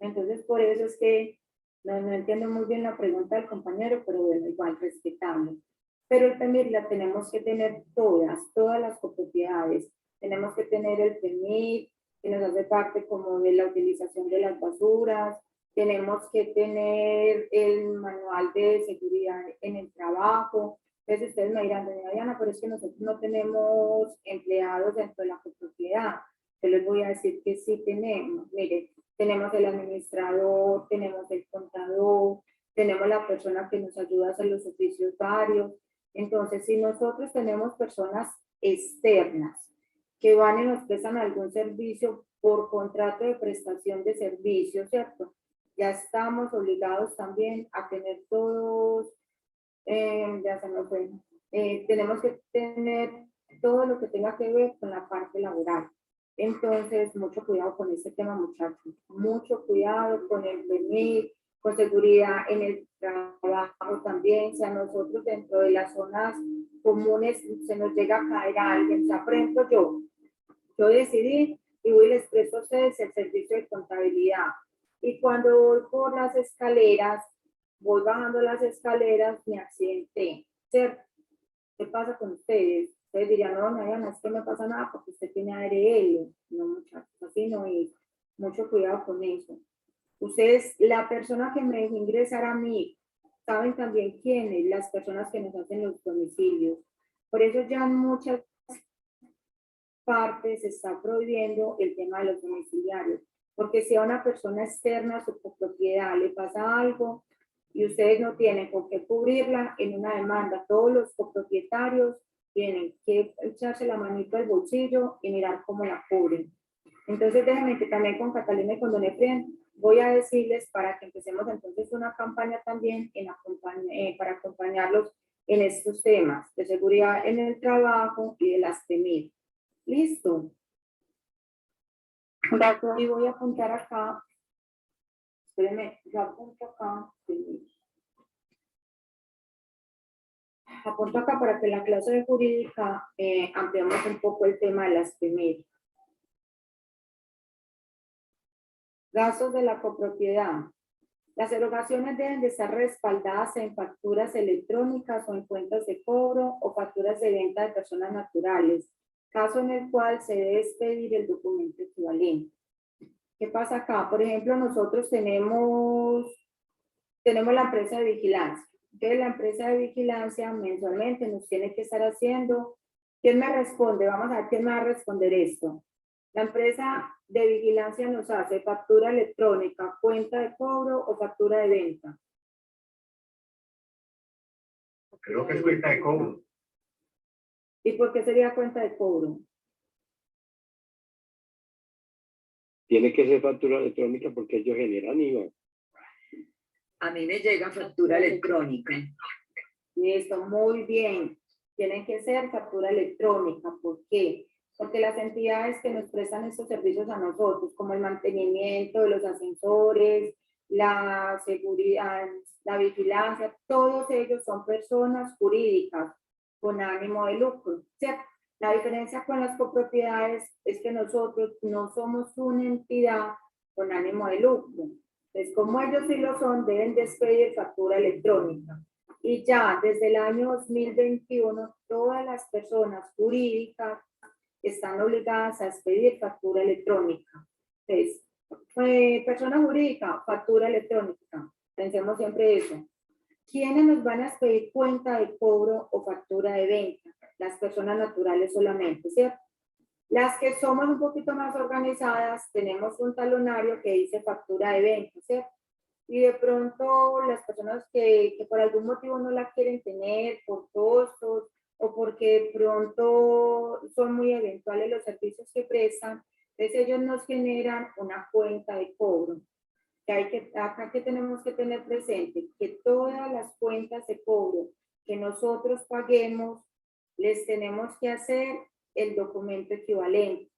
Entonces, por eso es que no entiendo muy bien la pregunta del compañero, pero bueno, igual respetable. Pero el PEMIR la tenemos que tener todas las copropiedades. Tenemos que tener el PEMIR, que nos hace parte como de la utilización de las basuras. Tenemos que tener el manual de seguridad en el trabajo. Entonces ustedes me dirán, doña Diana, pero es que nosotros no tenemos empleados dentro de la copropiedad. Yo les voy a decir que sí tenemos. Mire, tenemos el administrador, tenemos el contador, tenemos la persona que nos ayuda a hacer los oficios varios. Entonces, si nosotros tenemos personas externas que van y nos prestan algún servicio por contrato de prestación de servicios, ¿cierto? Ya estamos obligados también a tener todos, ya se nos fue, tenemos que tener todo lo que tenga que ver con la parte laboral. Entonces, mucho cuidado con este tema, muchachos. Mucho cuidado con el permiso, con seguridad en el trabajo también. Si a nosotros dentro de las zonas comunes se nos llega a caer a alguien, o sea, por ejemplo, yo decidí y voy y les presto a ustedes el servicio de contabilidad. Y cuando voy por las escaleras, voy bajando las escaleras, me accidenté, ¿cierto? ¿Qué pasa con ustedes? Ustedes dirían, no, no es que no pasa nada porque usted tiene ARL. No, muchachos, así no es. Mucho cuidado con eso. Ustedes, la persona que me dejó ingresar a mí, saben también quiénes, las personas que nos hacen los domicilios. Por eso ya en muchas partes se está prohibiendo el tema de los domiciliarios. Porque si a una persona externa a su propiedad le pasa algo y ustedes no tienen por qué cubrirla en una demanda, todos los copropietarios tienen que echarse la manito al bolsillo y mirar cómo la cubren. Entonces déjenme que también con Catalina y con Don Efraín voy a decirles para que empecemos entonces una campaña también para acompañarlos en estos temas de seguridad en el trabajo y de las TEMIR. ¿Listo?
Gracias.
Y voy a apuntar acá. Espérenme, yo apunto acá. Apunto acá para que en la clase de jurídica ampliemos un poco el tema de las PEMIR. Gastos de la copropiedad. Las erogaciones deben de estar respaldadas en facturas electrónicas o en cuentas de cobro o facturas de venta de personas naturales, caso en el cual se debe expedir el documento equivalente. ¿Qué pasa acá? Por ejemplo, nosotros tenemos la empresa de vigilancia. Entonces, la empresa de vigilancia mensualmente nos tiene que estar haciendo. ¿Quién me responde? Vamos a ver quién me va a responder esto. La empresa de vigilancia nos hace factura electrónica, cuenta de cobro o factura de venta.
Creo que es cuenta de cobro.
¿Y por qué sería cuenta de cobro?
Tiene que ser factura electrónica porque ellos generan IVA.
A mí me llega factura electrónica.
Listo, muy bien. Tienen que ser factura electrónica. ¿Por qué? Porque las entidades que nos prestan estos servicios a nosotros, como el mantenimiento de los ascensores, la seguridad, la vigilancia, todos ellos son personas jurídicas con ánimo de lucro, ¿cierto? La diferencia con las copropiedades es que nosotros no somos una entidad con ánimo de lucro. Entonces, como ellos sí lo son, deben de expedir factura electrónica. Y ya desde el año 2021, todas las personas jurídicas están obligadas a expedir factura electrónica. Entonces, persona jurídica, factura electrónica. Pensemos siempre eso. ¿Quiénes nos van a expedir cuenta de cobro o factura de venta? Las personas naturales solamente, ¿cierto? Las que somos un poquito más organizadas, tenemos un talonario que dice factura de venta, ¿cierto? Y de pronto las personas que por algún motivo no la quieren tener, por costos, o porque de pronto son muy eventuales los servicios que prestan, entonces ellos nos generan una cuenta de cobro. Acá que tenemos que tener presente que todas las cuentas de cobro que nosotros paguemos, les tenemos que hacer el documento equivalente.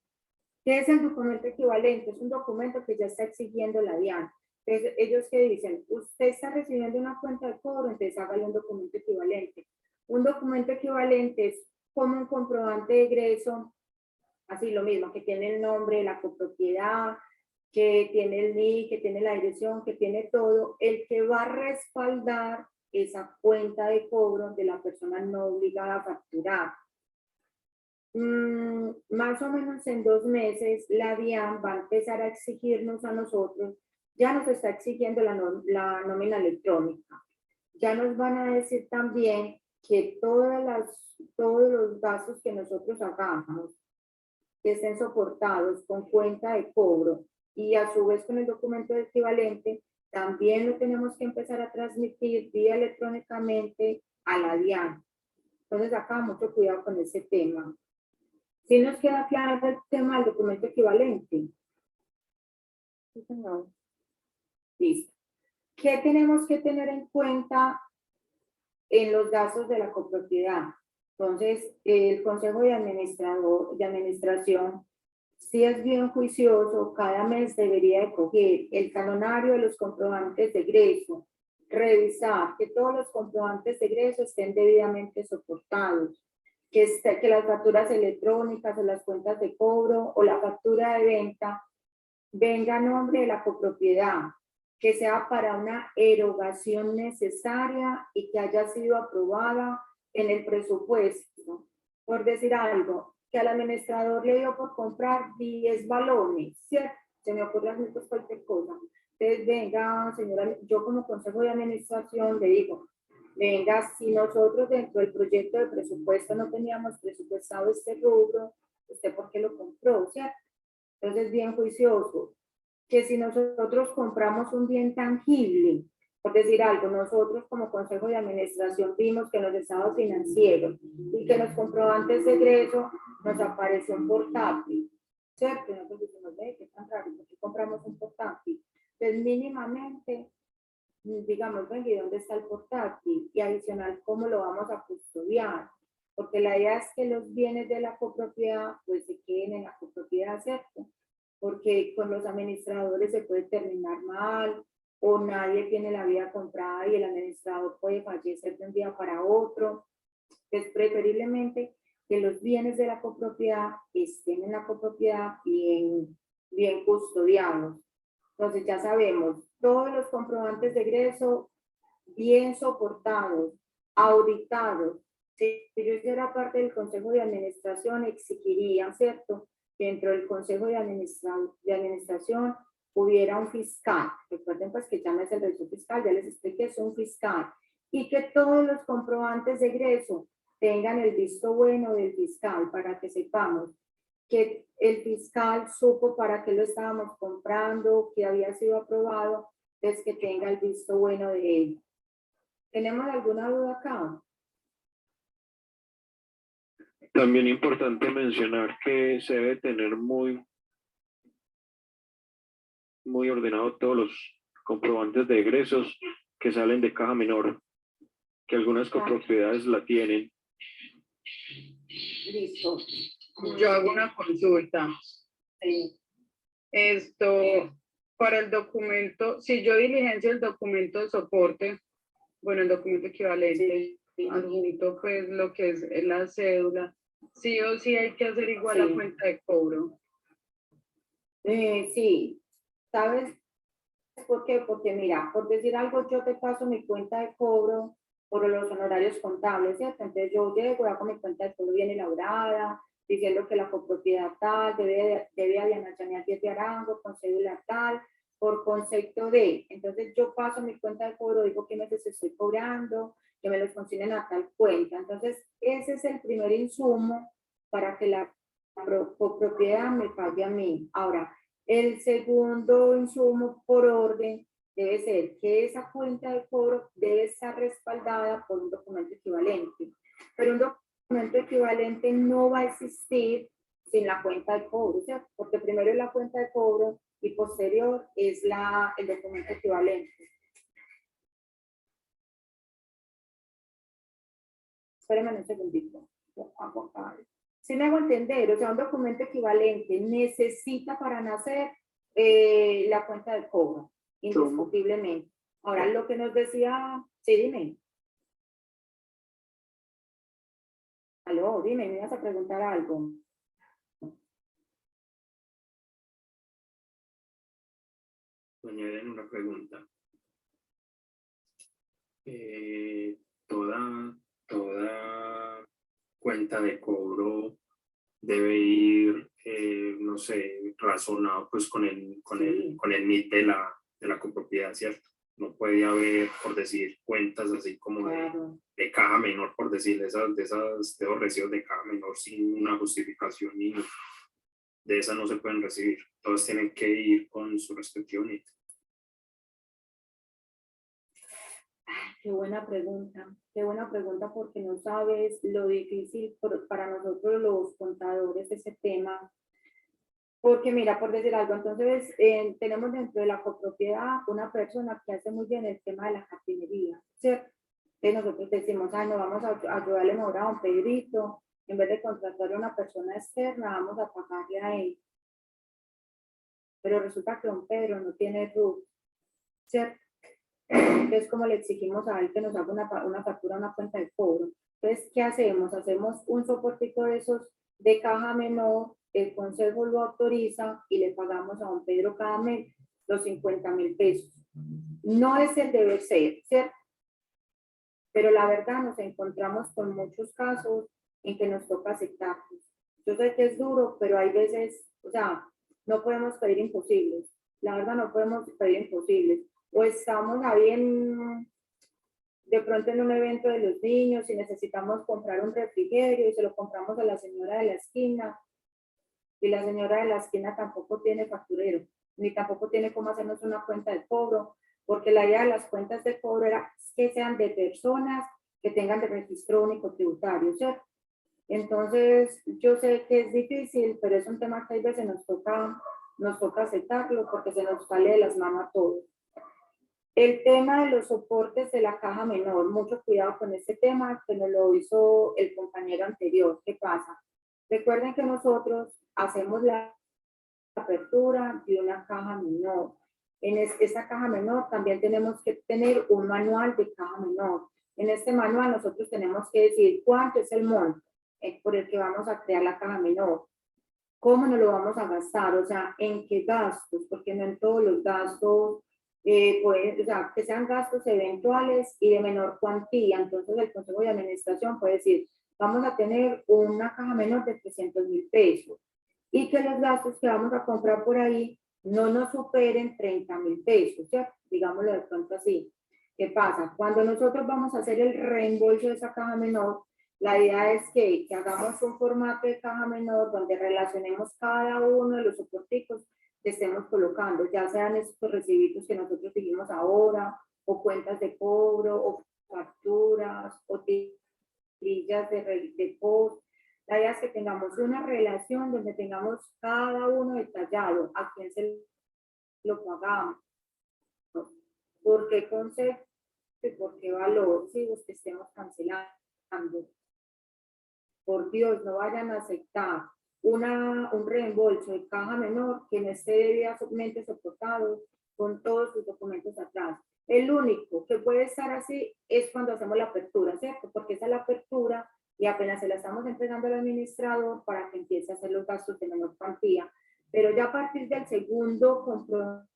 ¿Qué es el documento equivalente? Es un documento que ya está exigiendo la DIAN. Entonces, ellos que dicen, usted está recibiendo una cuenta de cobro, entonces hágale un documento equivalente. Un documento equivalente es como un comprobante de egreso, así lo mismo, que tiene el nombre de la copropiedad, que tiene el NIC, que tiene la dirección, que tiene todo, el que va a respaldar esa cuenta de cobro de la persona no obligada a facturar. Más o menos en 2 meses, la DIAN va a empezar a exigirnos a nosotros, ya nos está exigiendo la nómina electrónica. Ya nos van a decir también que todos los gastos que nosotros hagamos, que estén soportados con cuenta de cobro y a su vez con el documento equivalente, también lo tenemos que empezar a transmitir vía electrónicamente a la DIAN. Entonces acá mucho cuidado con ese tema. ¿Sí nos queda claro el tema del documento equivalente?
Sí, señor.
Listo. ¿Qué tenemos que tener en cuenta en los gastos de la copropiedad? Entonces, el Consejo de Administración, si es bien juicioso, cada mes debería de coger el talonario de los comprobantes de egreso, revisar que todos los comprobantes de egreso estén debidamente soportados, que las facturas electrónicas o las cuentas de cobro o la factura de venta venga a nombre de la copropiedad, que sea para una erogación necesaria y que haya sido aprobada en el presupuesto. Por decir algo, que al administrador le dio por comprar 10 balones, ¿cierto? Se me ocurre hacer cualquier cosa. Entonces, venga, señora, yo como Consejo de Administración le digo, venga, si nosotros dentro del proyecto de presupuesto no teníamos presupuestado este rubro, ¿usted por qué lo compró, cierto? Entonces, bien juicioso, que si nosotros compramos un bien tangible, por decir algo, nosotros como Consejo de Administración vimos que en los estados financieros y que en los comprobantes de egreso nos apareció un portátil, ¿cierto? Nosotros decimos, qué tan raro, ¿por qué compramos un portátil? Entonces, mínimamente, digamos, ¿y dónde está el portátil? Y adicional, ¿cómo lo vamos a custodiar? Porque la idea es que los bienes de la copropiedad, pues, se queden en la copropiedad, ¿cierto? Porque con los administradores se puede terminar mal, o nadie tiene la vida comprada y el administrador puede fallecer de un día para otro. Es preferiblemente que los bienes de la copropiedad estén en la copropiedad bien custodiados. Entonces ya sabemos, todos los comprobantes de egreso bien soportados, auditados. Si yo hiciera parte del Consejo de Administración, exigiría, ¿cierto?, dentro del Consejo de Administración hubiera un fiscal. Recuerden pues que ya no es el registro fiscal, ya les expliqué, es un fiscal. Y que todos los comprobantes de egreso tengan el visto bueno del fiscal para que sepamos que el fiscal supo para qué lo estábamos comprando, que había sido aprobado, es que tenga el visto bueno de él. ¿Tenemos alguna duda acá?
También importante mencionar que se debe tener muy ordenado todos los comprobantes de egresos que salen de caja menor, que algunas copropiedades la tienen.
Listo.
Yo hago una consulta.
Sí.
Para el documento, si yo diligencio el documento de soporte, bueno, el documento equivalente, adjunto pues lo que es la cédula, Sí o sí hay que hacer igual la
Sí.
cuenta de cobro.
Sí, ¿sabes por qué? Porque mira, por decir algo, yo te paso mi cuenta de cobro por los honorarios contables, ¿cierto? Entonces yo llego, hago mi cuenta de cobro bien elaborada, diciendo que la copropiedad tal debe a Diana Chania Díez de Arango, con cédula tal, por concepto de. Entonces yo paso mi cuenta de cobro, digo qué meses estoy cobrando, que me los consignen a tal cuenta. Entonces ese es el primer insumo para que la copropiedad me pague a mí. Ahora, el segundo insumo por orden debe ser que esa cuenta de cobro debe estar respaldada por un documento equivalente. Pero un documento equivalente no va a existir sin la cuenta de cobro, ¿cierto? Porque primero es la cuenta de cobro y posterior es el documento equivalente. Espérenme un segundito. Si me hago entender, o sea, un documento equivalente necesita para nacer la cuenta de cobro, indiscutiblemente. Ahora, lo que nos decía, sí, dime. Aló, dime, me ibas a preguntar algo.
Doña Elena, una pregunta. Toda cuenta de cobro debe ir, no sé, razonado pues con el NIT de la copropiedad, ¿cierto? No puede haber, por decir, cuentas así como
Claro.
de caja menor, por decir, de esos recibos de caja menor sin una justificación ni de esas no se pueden recibir. Todos tienen que ir con su respectivo NIT.
Qué buena pregunta porque no sabes lo difícil para nosotros los contadores ese tema. Porque mira, por decir algo, entonces tenemos dentro de la copropiedad una persona que hace muy bien el tema de la jardinería, ¿cierto? Entonces nosotros decimos, ay, no vamos a ayudarle ahora a un Pedrito, en vez de contratar a una persona externa, vamos a pagarle a él. Pero resulta que don Pedro no tiene RUT, ¿cierto? Entonces, como le exigimos a él que nos haga una factura, una cuenta de cobro. Entonces, ¿qué hacemos? Hacemos un soportico de esos de caja menor, el consejo lo autoriza y le pagamos a don Pedro cada mes los 50.000 pesos. No es el deber ser, ¿cierto? Pero la verdad nos encontramos con muchos casos en que nos toca aceptarlos. Yo sé que es duro, pero hay veces, o sea, no podemos pedir imposibles. La verdad no podemos pedir imposibles. O estamos ahí de pronto en un evento de los niños y necesitamos comprar un refrigerio y se lo compramos a la señora de la esquina y la señora de la esquina tampoco tiene facturero, ni tampoco tiene cómo hacernos una cuenta de cobro, porque la idea de las cuentas de cobro era que sean de personas que tengan de registro único tributario, ¿cierto? Entonces, yo sé que es difícil, pero es un tema que a veces nos toca aceptarlo porque se nos sale de las manos a todos. El tema de los soportes de la caja menor, mucho cuidado con este tema, que nos lo hizo el compañero anterior. ¿Qué pasa? Recuerden que nosotros hacemos la apertura de una caja menor. En esta caja menor también tenemos que tener un manual de caja menor. En este manual nosotros tenemos que decir cuánto es el monto por el que vamos a crear la caja menor, cómo nos lo vamos a gastar, o sea, en qué gastos, porque no en todos los gastos, o sea, que sean gastos eventuales y de menor cuantía. Entonces el Consejo de Administración puede decir, vamos a tener una caja menor de 300.000 pesos y que los gastos que vamos a comprar por ahí no nos superen 30.000 pesos, ¿cierto? Digámoslo de pronto así. ¿Qué pasa? Cuando nosotros vamos a hacer el reembolso de esa caja menor, la idea es que hagamos un formato de caja menor donde relacionemos cada uno de los soporticos que estemos colocando, ya sean estos recibitos que nosotros seguimos ahora, o cuentas de cobro, o facturas, o trillas de post. La idea es que tengamos una relación donde tengamos cada uno detallado, a quién se lo pagamos, por qué concepto y por qué valor, si los que estemos cancelando. Por Dios, no vayan a aceptar un reembolso de caja menor que no esté debidamente soportado con todos sus documentos atrás. El único que puede estar así es cuando hacemos la apertura, ¿cierto? Porque esa es la apertura y apenas se la estamos entregando al administrador para que empiece a hacer los gastos de menor cuantía. Pero ya a partir del segundo comprobante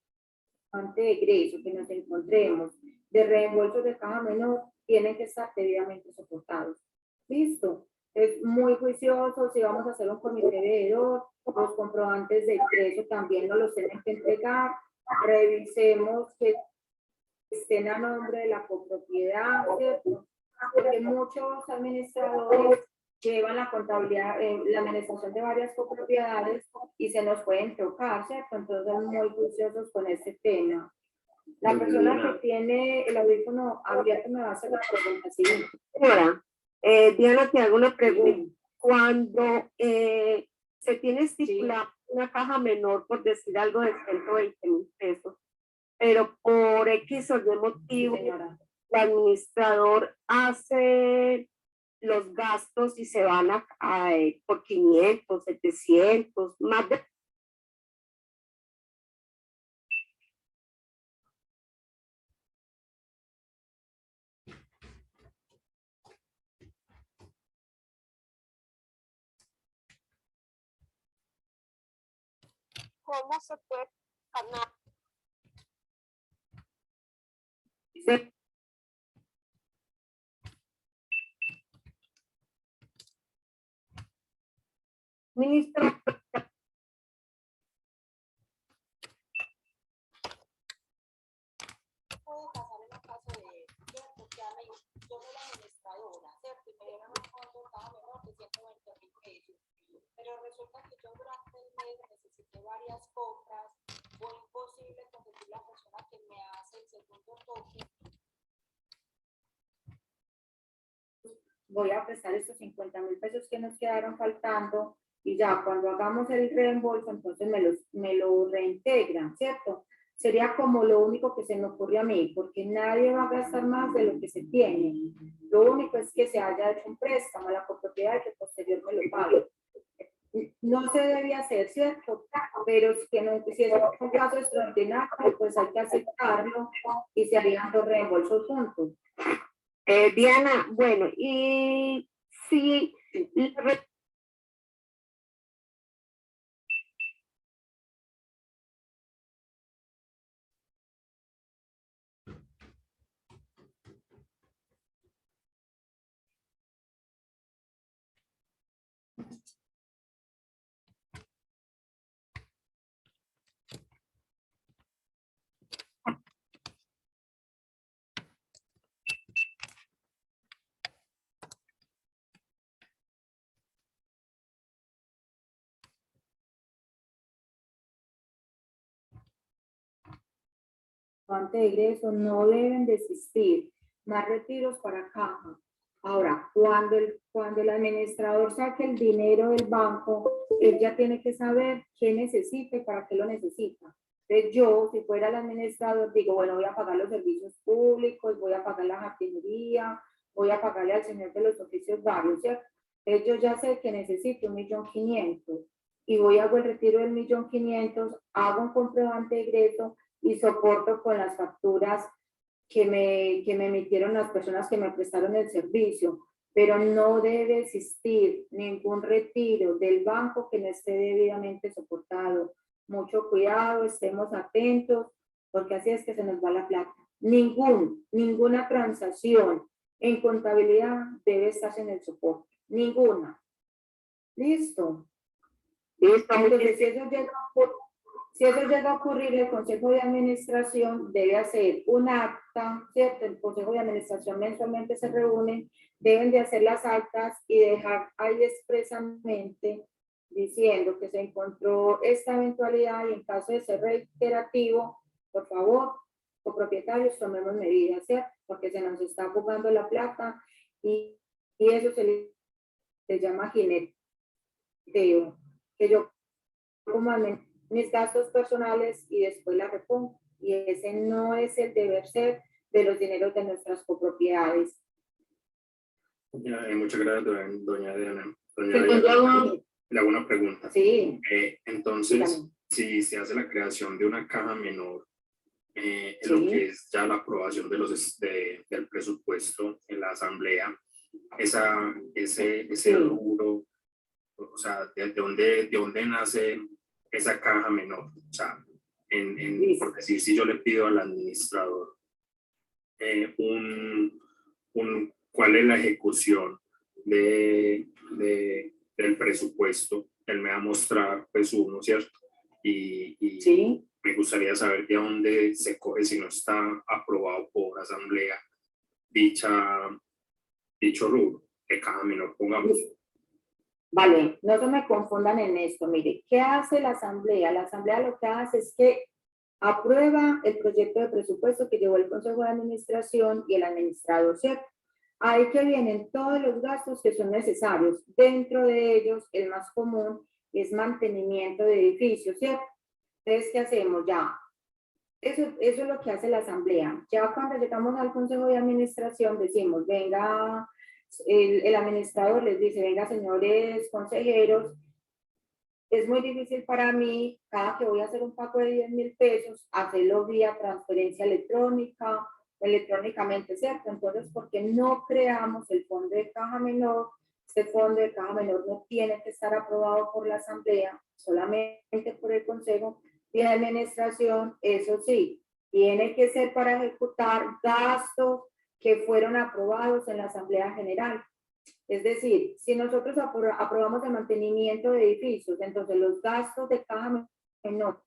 de egreso que nos encontremos de reembolso de caja menor, tienen que estar debidamente soportados. ¿Listo? Es muy juicioso. Si vamos a hacer un comité veedor, los comprobantes de ingreso también nos los tienen que entregar. Revisemos que estén a nombre de la copropiedad, ¿cierto? Porque muchos administradores llevan la contabilidad, la administración de varias copropiedades y se nos pueden chocar, ¿cierto? Entonces son muy juiciosos con este tema. La persona que tiene el audífono abierto me va a hacer la pregunta siguiente.
Señora, Diana, te hago una pregunta. Cuando se tiene estipulada una caja menor, por decir algo, de 120.000 pesos, pero por X o Y motivo,
Señora,
el administrador hace los gastos y se van por 500, 700, más de... ¿Cómo se puede ganar? Ministro,
Puede pasar en un caso de, ¿cierto? Que yo soy la administradora, ¿cierto? Y me dieron un fondo de caja menor de 120.000 pesos. Pero resulta que yo durante el mes necesité varias compras. Fue imposible conseguir la persona que me hace el segundo toque.
voy a prestar estos 50.000 pesos que nos quedaron faltando y ya cuando hagamos el reembolso, entonces me lo reintegran, ¿cierto? Sería como lo único que se me ocurre a mí, porque nadie va a gastar más de lo que se tiene. Lo único es que se haya hecho un préstamo a la copropiedad y que posterior me lo pague. No se debe hacer, ¿cierto? Pero si es un caso extraordinario, pues hay que aceptarlo y se harían los reembolsos juntos.
Diana, bueno, y si
Ante de egreso no deben de existir más retiros para caja. Ahora, cuando el administrador saque el dinero del banco, él ya tiene que saber qué necesita y para qué lo necesita. Entonces yo, si fuera el administrador, digo, bueno, voy a pagar los servicios públicos, voy a pagar la jardinería, voy a pagarle al señor de los oficios varios, ¿cierto? Entonces yo ya sé que necesito 1.500.000 y voy a hacer el retiro del 1.500.000, hago un comprobante de egreso y soporto con las facturas que me emitieron las personas que me prestaron el servicio, pero no debe existir ningún retiro del banco que no esté debidamente soportado. Mucho cuidado, estemos atentos, porque así es que se nos va la plata. Ninguna transacción en contabilidad debe estar en el soporte, ninguna. ¿Listo? Entonces, si eso llega a ocurrir, el Consejo de Administración debe hacer un acta, ¿cierto? El Consejo de Administración mensualmente se reúne, deben de hacer las actas y dejar ahí expresamente diciendo que se encontró esta eventualidad y en caso de ser reiterativo, por favor, copropietarios, tomemos medidas, ¿cierto? Porque se nos está jugando la plata y eso se llama jineteo, que yo como mis gastos personales y después la repongo. Y ese no es el deber ser de los dineros de nuestras copropiedades.
Muchas gracias, doña Diana. Le hago una pregunta.
Sí.
Entonces,
dígame.
si se hace la creación de una caja menor,
Sí.
lo que es ya la aprobación del presupuesto en la asamblea, ese rubro, o sea, de dónde nace esa caja menor. O sea, porque si yo le pido al administrador cuál es la ejecución del presupuesto, él me va a mostrar pues uno, ¿cierto? Y
Sí.
me gustaría saber de dónde se coge si no está aprobado por asamblea dicho rubro, que caja menor pongamos.
Vale, no se me confundan en esto. Mire, ¿qué hace la asamblea? La asamblea lo que hace es que aprueba el proyecto de presupuesto que llevó el Consejo de Administración y el administrador, ¿cierto? Ahí que vienen todos los gastos que son necesarios. Dentro de ellos, el más común es mantenimiento de edificios, ¿cierto? Entonces, ¿qué hacemos? Ya, eso es lo que hace la asamblea. Ya cuando llegamos al Consejo de Administración, decimos, venga, el administrador les dice, venga, señores consejeros, es muy difícil para mí, cada que voy a hacer un pago de 10.000 pesos, hacerlo vía transferencia electrónica, electrónicamente, ¿cierto? Entonces, ¿por qué no creamos el fondo de caja menor? Este fondo de caja menor no tiene que estar aprobado por la asamblea, solamente por el consejo de administración. Eso sí, tiene que ser para ejecutar gastos que fueron aprobados en la asamblea general. Es decir, si nosotros aprobamos el mantenimiento de edificios, entonces los gastos de caja menor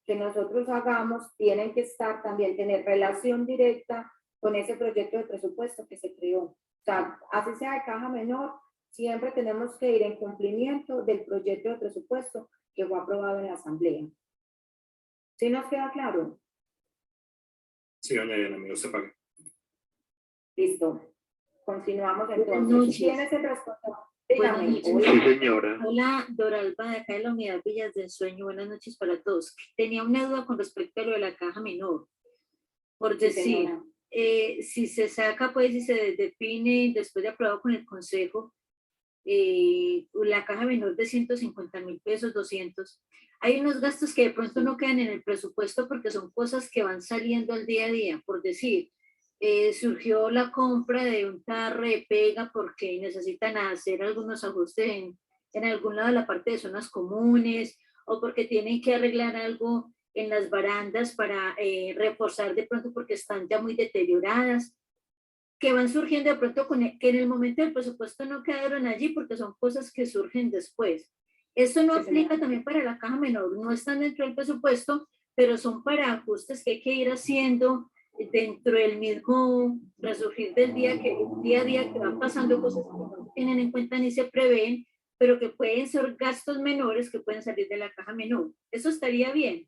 que nosotros hagamos tienen que estar también, tener relación directa con ese proyecto de presupuesto que se creó. O sea, así sea de caja menor, siempre tenemos que ir en cumplimiento del proyecto de presupuesto que fue aprobado en la asamblea. ¿Sí nos queda claro?
Sí, doña Diana, me se pague.
Listo. Continuamos entonces. ¿Quién es el responsable? Dígame.
Sí, señora.
Hola, Doralba, de acá de la Unidad Villas del Sueño. Buenas noches para todos. Tenía una duda con respecto a lo de la caja menor. Por decir, si se saca, pues, y se define después de aprobado con el Consejo, la caja menor de 150.000 pesos, 200. Hay unos gastos que de pronto no quedan en el presupuesto porque son cosas que van saliendo al día a día. Por decir, surgió la compra de un tarro de pega porque necesitan hacer algunos ajustes en algún lado de la parte de zonas comunes, o porque tienen que arreglar algo en las barandas para reforzar de pronto porque están ya muy deterioradas, que van surgiendo de pronto que en el momento del presupuesto no quedaron allí porque son cosas que surgen después. Esto no aplica también para la caja menor, no están dentro del presupuesto, pero son para ajustes que hay que ir haciendo dentro del mismo resurgir del día a día que van pasando cosas que no tienen en cuenta ni se prevén, pero que pueden ser gastos menores que pueden salir de la caja menor. Eso estaría bien.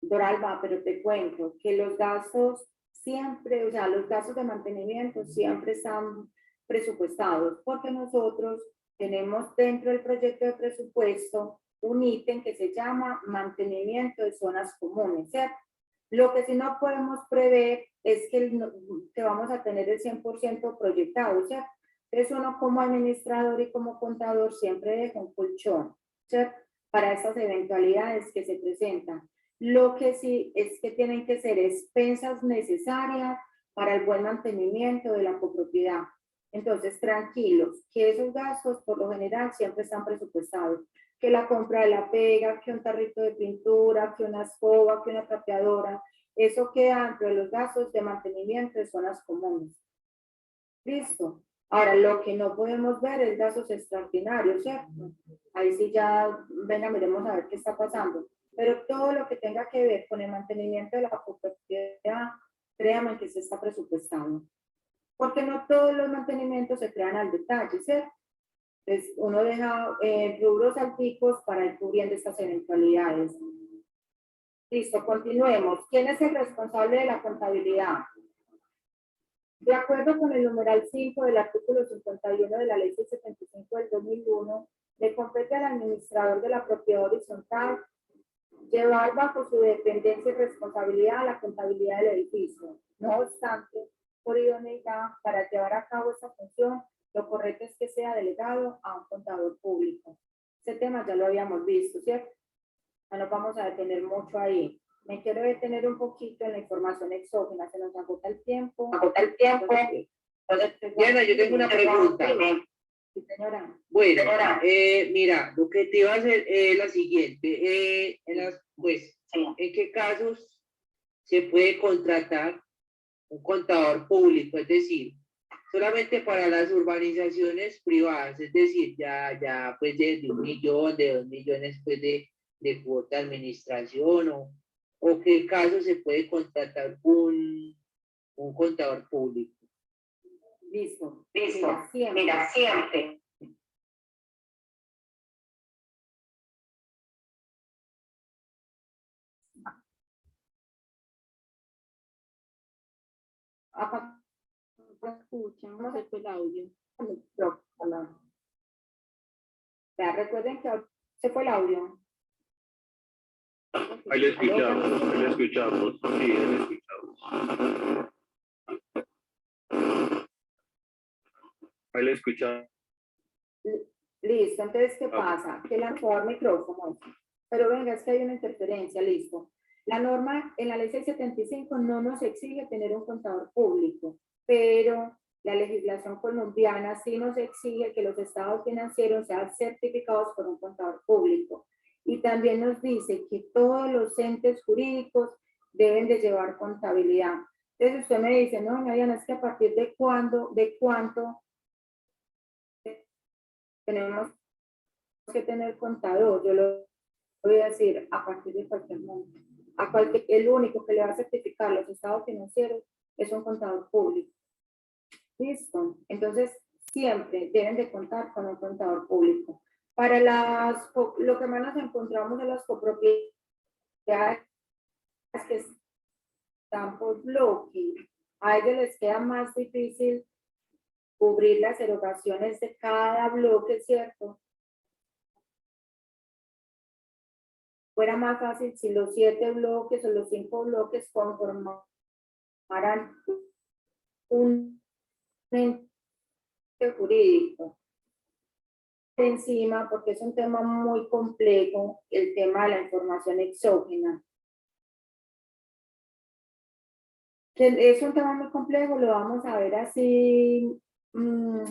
Doralba, pero te cuento que los gastos siempre, o sea, los gastos de mantenimiento siempre están presupuestados, porque nosotros tenemos dentro del proyecto de presupuesto un ítem que se llama mantenimiento de zonas comunes, ¿cierto? Lo que sí no podemos prever es que vamos a tener el 100% proyectado, ¿cierto? Entonces uno como administrador y como contador siempre deja un colchón, ¿cierto? Para estas eventualidades que se presentan. Lo que sí es que tienen que ser expensas necesarias para el buen mantenimiento de la copropiedad. Entonces, tranquilos, que esos gastos por lo general siempre están presupuestados. Que la compra de la pega, que un tarrito de pintura, que una escoba, que una trapeadora, eso queda dentro de los gastos de mantenimiento de zonas comunes. Listo. Ahora, lo que no podemos ver es gastos extraordinarios, ¿cierto? Ahí sí ya, venga, miremos a ver qué está pasando. Pero todo lo que tenga que ver con el mantenimiento de la copropiedad, créanme que se está presupuestando. Porque no todos los mantenimientos se crean al detalle, ¿cierto? Entonces, uno deja rubros alticos para ir cubriendo estas eventualidades. Listo, continuemos. ¿Quién es el responsable de la contabilidad? De acuerdo con el numeral 5 del artículo 51 de la Ley 75 del 2001, le compete al administrador de la propiedad horizontal llevar bajo su dependencia y responsabilidad la contabilidad del edificio. No obstante, por idoneidad, para llevar a cabo esta función, lo correcto es que sea delegado a un contador público. Ese tema ya lo habíamos visto, ¿cierto? No nos vamos a detener mucho ahí. Me quiero detener un poquito en la información exógena. Se nos agota el tiempo.
Diana, yo tengo una pregunta.
Sí, señora.
Bueno, mira, lo que te iba a hacer es la siguiente. Pues, ¿en qué casos se puede contratar un contador público? Es decir, solamente para las urbanizaciones privadas, es decir, ya pues de 1 millón, de 2 millones pues de cuota de administración, o qué caso se puede contratar un contador público.
Listo.
Mira, siempre.
Escuchan, se fue el audio.
Ya, recuerden que se fue el audio.
Ahí le escuchamos, sí, ahí le escuchamos. Ahí le escuchamos.
Listo, entonces, ¿qué pasa? Que la activar micrófono. Pero venga, es que hay una interferencia, listo. La norma en la ley 675 no nos exige tener un contador público, pero la legislación colombiana sí nos exige que los estados financieros sean certificados por un contador público. Y también nos dice que todos los entes jurídicos deben de llevar contabilidad. Entonces usted me dice, no, Diana, es que a partir de cuánto tenemos que tener contador. Yo lo voy a decir a partir de cualquier momento. El único que le va a certificar los estados financieros es un contador público. Listo. Entonces, siempre deben de contar con un contador público. Para lo que más nos encontramos en las copropiedades que están por bloque, a ellos les queda más difícil cubrir las erogaciones de cada bloque, ¿cierto? Fuera más fácil si los 7 bloques o los 5 bloques conformaran un ente jurídico. Encima, porque es un tema muy complejo, el tema de la información exógena. Que es un tema muy complejo, lo vamos a ver así.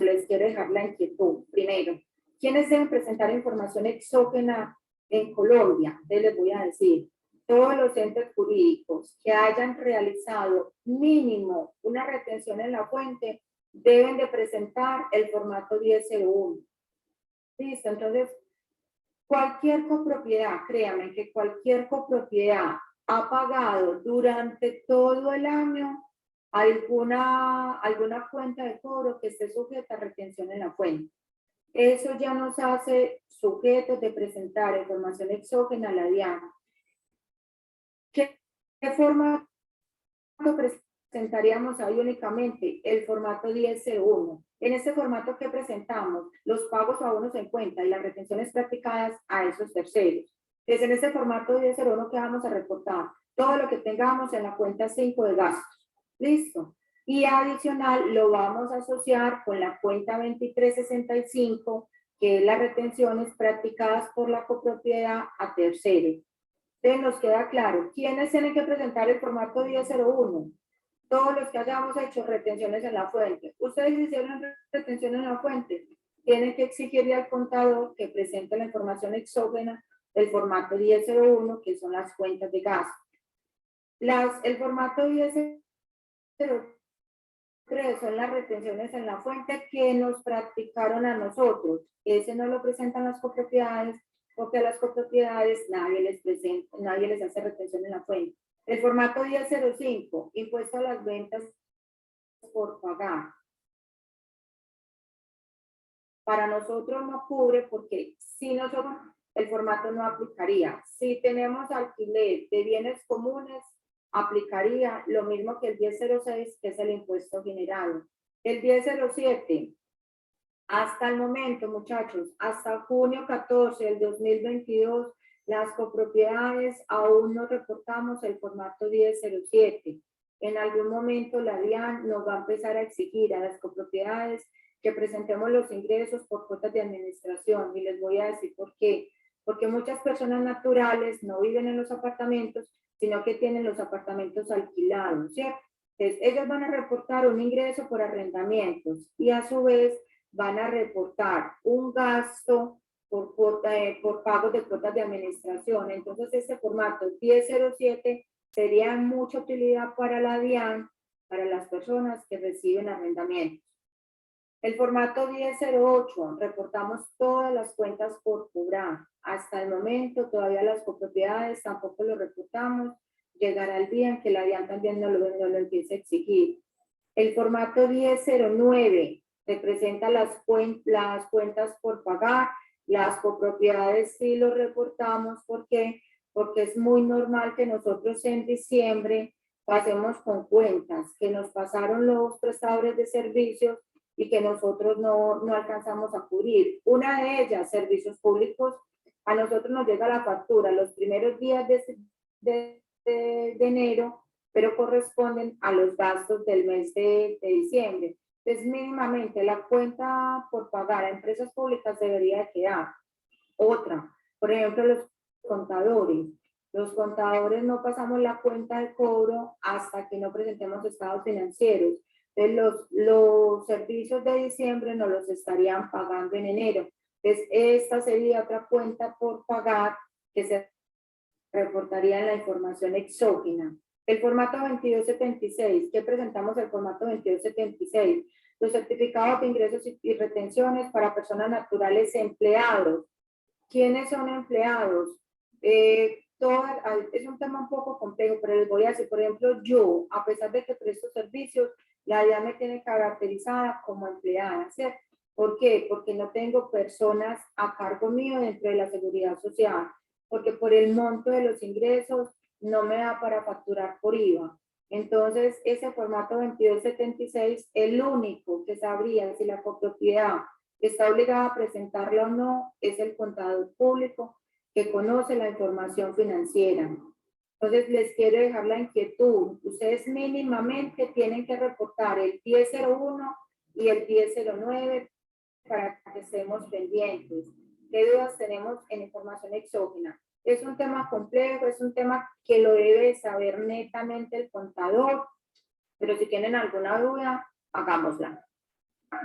Les quiero dejar la inquietud. Primero, ¿quiénes deben presentar información exógena en Colombia? Les voy a decir, todos los entes jurídicos que hayan realizado mínimo una retención en la fuente deben de presentar el formato 1001. Listo, entonces, cualquier copropiedad, créanme que cualquier copropiedad ha pagado durante todo el año alguna cuenta de cobro que esté sujeta a retención en la fuente. Eso ya nos hace sujetos de presentar información exógena a la DIAN. ¿Qué formato presentaríamos ahí únicamente? El formato 1001. En este formato que presentamos, los pagos a abonos en cuenta y las retenciones practicadas a esos terceros. Entonces, en este formato 1001 que vamos a reportar todo lo que tengamos en la cuenta 5 de gastos. Listo. Y adicional lo vamos a asociar con la cuenta 2365, que es las retenciones practicadas por la copropiedad a terceros. Entonces nos queda claro, ¿quiénes tienen que presentar el formato 1001? Todos los que hayamos hecho retenciones en la fuente. Ustedes hicieron retención en la fuente, tienen que exigirle al contador que presente la información exógena del formato 1001, que son las cuentas de gasto. El formato 1003 son las retenciones en la fuente que nos practicaron a nosotros. Ese no lo presentan las copropiedades, porque a las copropiedades nadie les hace retención en la fuente. El formato 1005, impuesto a las ventas por pagar. Para nosotros no cubre porque si nosotros, el formato no aplicaría. Si tenemos alquiler de bienes comunes, aplicaría lo mismo que el 1006, que es el impuesto general. El 1007, hasta el momento, muchachos, hasta junio 14 del 2022, las copropiedades aún no reportamos el formato 1007. En algún momento la DIAN nos va a empezar a exigir a las copropiedades que presentemos los ingresos por cuotas de administración, y les voy a decir por qué. Porque muchas personas naturales no viven en los apartamentos, sino que tienen los apartamentos alquilados, ¿cierto? Entonces, ellos van a reportar un ingreso por arrendamientos y a su vez van a reportar un gasto por pagos de cuotas de administración. Entonces, este formato 1007 sería de mucha utilidad para la DIAN, para las personas que reciben arrendamientos. El formato 1008, reportamos todas las cuentas por cobrar. Hasta el momento, todavía las copropiedades tampoco lo reportamos. Llegará el día en que la DIAN también no lo empiece a exigir. El formato 1009 representa las cuentas por pagar. Las copropiedades sí lo reportamos. ¿Por qué? Porque es muy normal que nosotros en diciembre pasemos con cuentas que nos pasaron los prestadores de servicios y que nosotros no alcanzamos a cubrir. Una de ellas, servicios públicos, a nosotros nos llega la factura los primeros días de enero, pero corresponden a los gastos del mes de diciembre. Entonces, mínimamente la cuenta por pagar a empresas públicas debería de quedar. Otra, por ejemplo, los contadores. Los contadores no pasamos la cuenta de cobro hasta que no presentemos estados financieros. Entonces, los servicios de diciembre nos los estarían pagando en enero. Entonces, esta sería otra cuenta por pagar que se reportaría en la información exógena. El formato 2276, ¿qué presentamos el formato 2276? Los certificados de ingresos y retenciones para personas naturales empleados. ¿Quiénes son empleados? Es un tema un poco complejo, pero les voy a decir, por ejemplo, yo, a pesar de que presto servicios, la DIAN me tiene caracterizada como empleada, ¿cierto? ¿Por qué? Porque no tengo personas a cargo mío dentro de la seguridad social, porque por el monto de los ingresos no me da para facturar por IVA. Entonces, ese formato 2276, el único que sabría si la copropiedad está obligada a presentarla o no es el contador público que conoce la información financiera. Entonces, les quiero dejar la inquietud. Ustedes mínimamente tienen que reportar el 1001 y el 1009 para que estemos pendientes. ¿Qué dudas tenemos en información exógena? Es un tema complejo, es un tema que lo debe saber netamente el contador, pero si tienen alguna duda, hagámosla.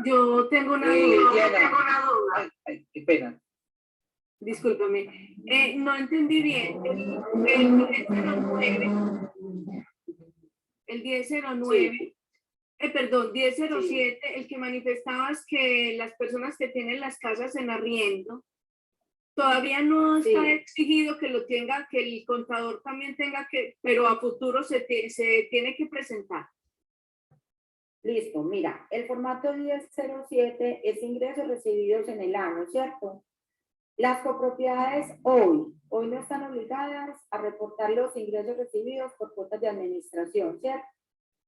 Yo tengo una duda.
Diana, qué pena.
Discúlpame. No entendí bien. El 1009.
Sí.
Perdón, 1007, el que manifestabas que las personas que tienen las casas en arriendo, todavía no está exigido que lo tenga, que el contador también tenga que, pero a futuro se tiene que presentar.
Listo, mira, el formato 1007 es ingresos recibidos en el año, ¿cierto? Las copropiedades hoy no están obligadas a reportar los ingresos recibidos por cuotas de administración, ¿cierto?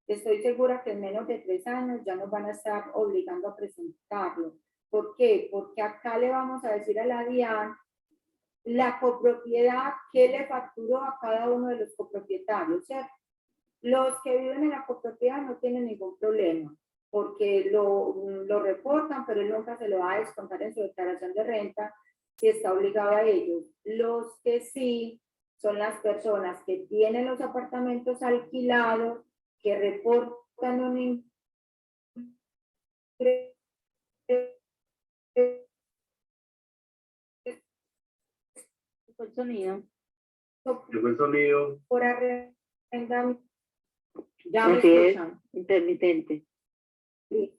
Estoy segura que en menos de 3 años ya nos van a estar obligando a presentarlo. ¿Por qué? Porque acá le vamos a decir a la DIAN la copropiedad que le facturó a cada uno de los copropietarios, ¿cierto? Los que viven en la copropiedad no tienen ningún problema, porque lo reportan, pero él nunca se lo va a descontar en su declaración de renta si está obligado a ellos. Los que sí son las personas que tienen los apartamentos alquilados, que reportan un
El sonido.
El sonido.
por arrendamiento. Ya me
Así es,
escuchan.
intermitente.
Sí.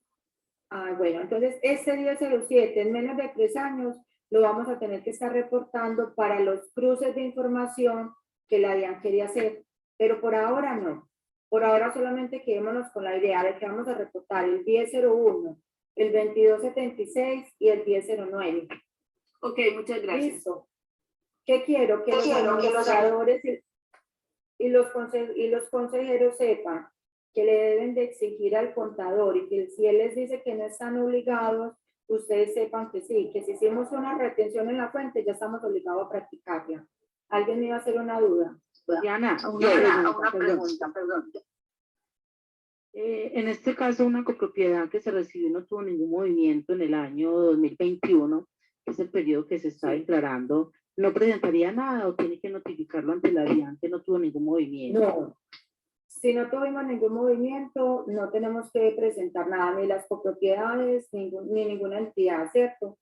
Bueno, entonces este 1007 en menos de 3 años lo vamos a tener que estar reportando para los cruces de información que la DIAN quería hacer, pero por ahora no. Por ahora solamente quedémonos con la idea de que vamos a reportar el 1001, el 2276 y el 1009.
Ok, muchas gracias.
Listo. ¿Qué quiero? Que los administradores y los consejeros sepan que le deben de exigir al contador y que si él les dice que no están obligados, ustedes sepan que sí, que si hicimos una retención en la fuente ya estamos obligados a practicarla. ¿Alguien me iba a hacer una duda?
Diana, una pregunta, perdón. En este caso, una copropiedad que se recibió no tuvo ningún movimiento en el año 2021, que es el periodo que se está declarando, ¿no presentaría nada o tiene que notificarlo ante la DIAN que no tuvo ningún movimiento?
No. Si no tuvimos ningún movimiento, no tenemos que presentar nada, ni las copropiedades, ni ninguna entidad, ¿cierto?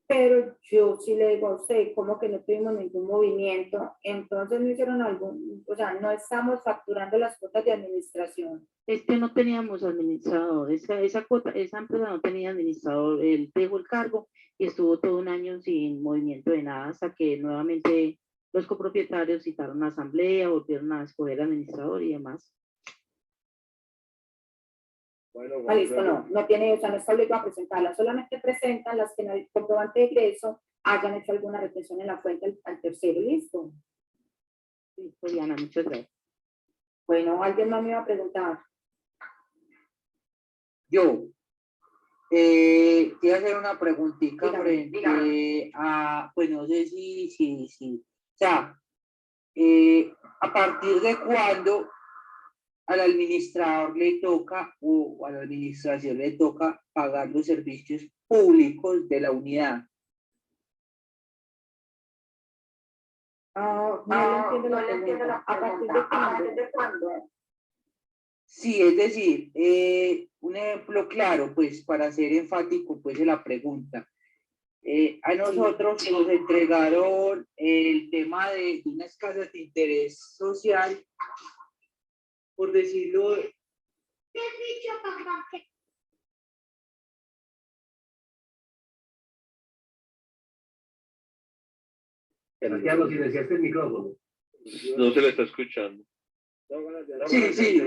Pero yo sí le digo a usted, como que no tuvimos ningún movimiento, entonces no hicieron algún, o sea, no estamos facturando las cuotas de administración.
Es que no teníamos administrador, esa empresa no tenía administrador, él dejó el cargo y estuvo todo un año sin movimiento de nada hasta que nuevamente los copropietarios citaron una asamblea, volvieron a escoger administrador y demás.
Bueno,
Listo, no tiene, o sea, no está obligado a presentarla, solamente presentan las que en el comprobante de ingreso hayan hecho alguna retención en la fuente al tercero, listo.
Listo, Diana, muchas gracias.
Bueno, alguien más me iba a preguntar.
Yo, quiero hacer una preguntita
Dígame,
frente a, pues no sé si, o sea, a partir de cuándo al administrador le toca o a la administración le toca pagar los servicios públicos de la unidad.
No le entiendo la pregunta. ¿A partir de cuándo?
Sí, es decir, un ejemplo claro, pues para ser enfático, pues de la pregunta. A nosotros nos entregaron el tema de unas casas de interés social, por decirlo.
Santiago, silenciaste el micrófono.
No se le está escuchando.
Sí,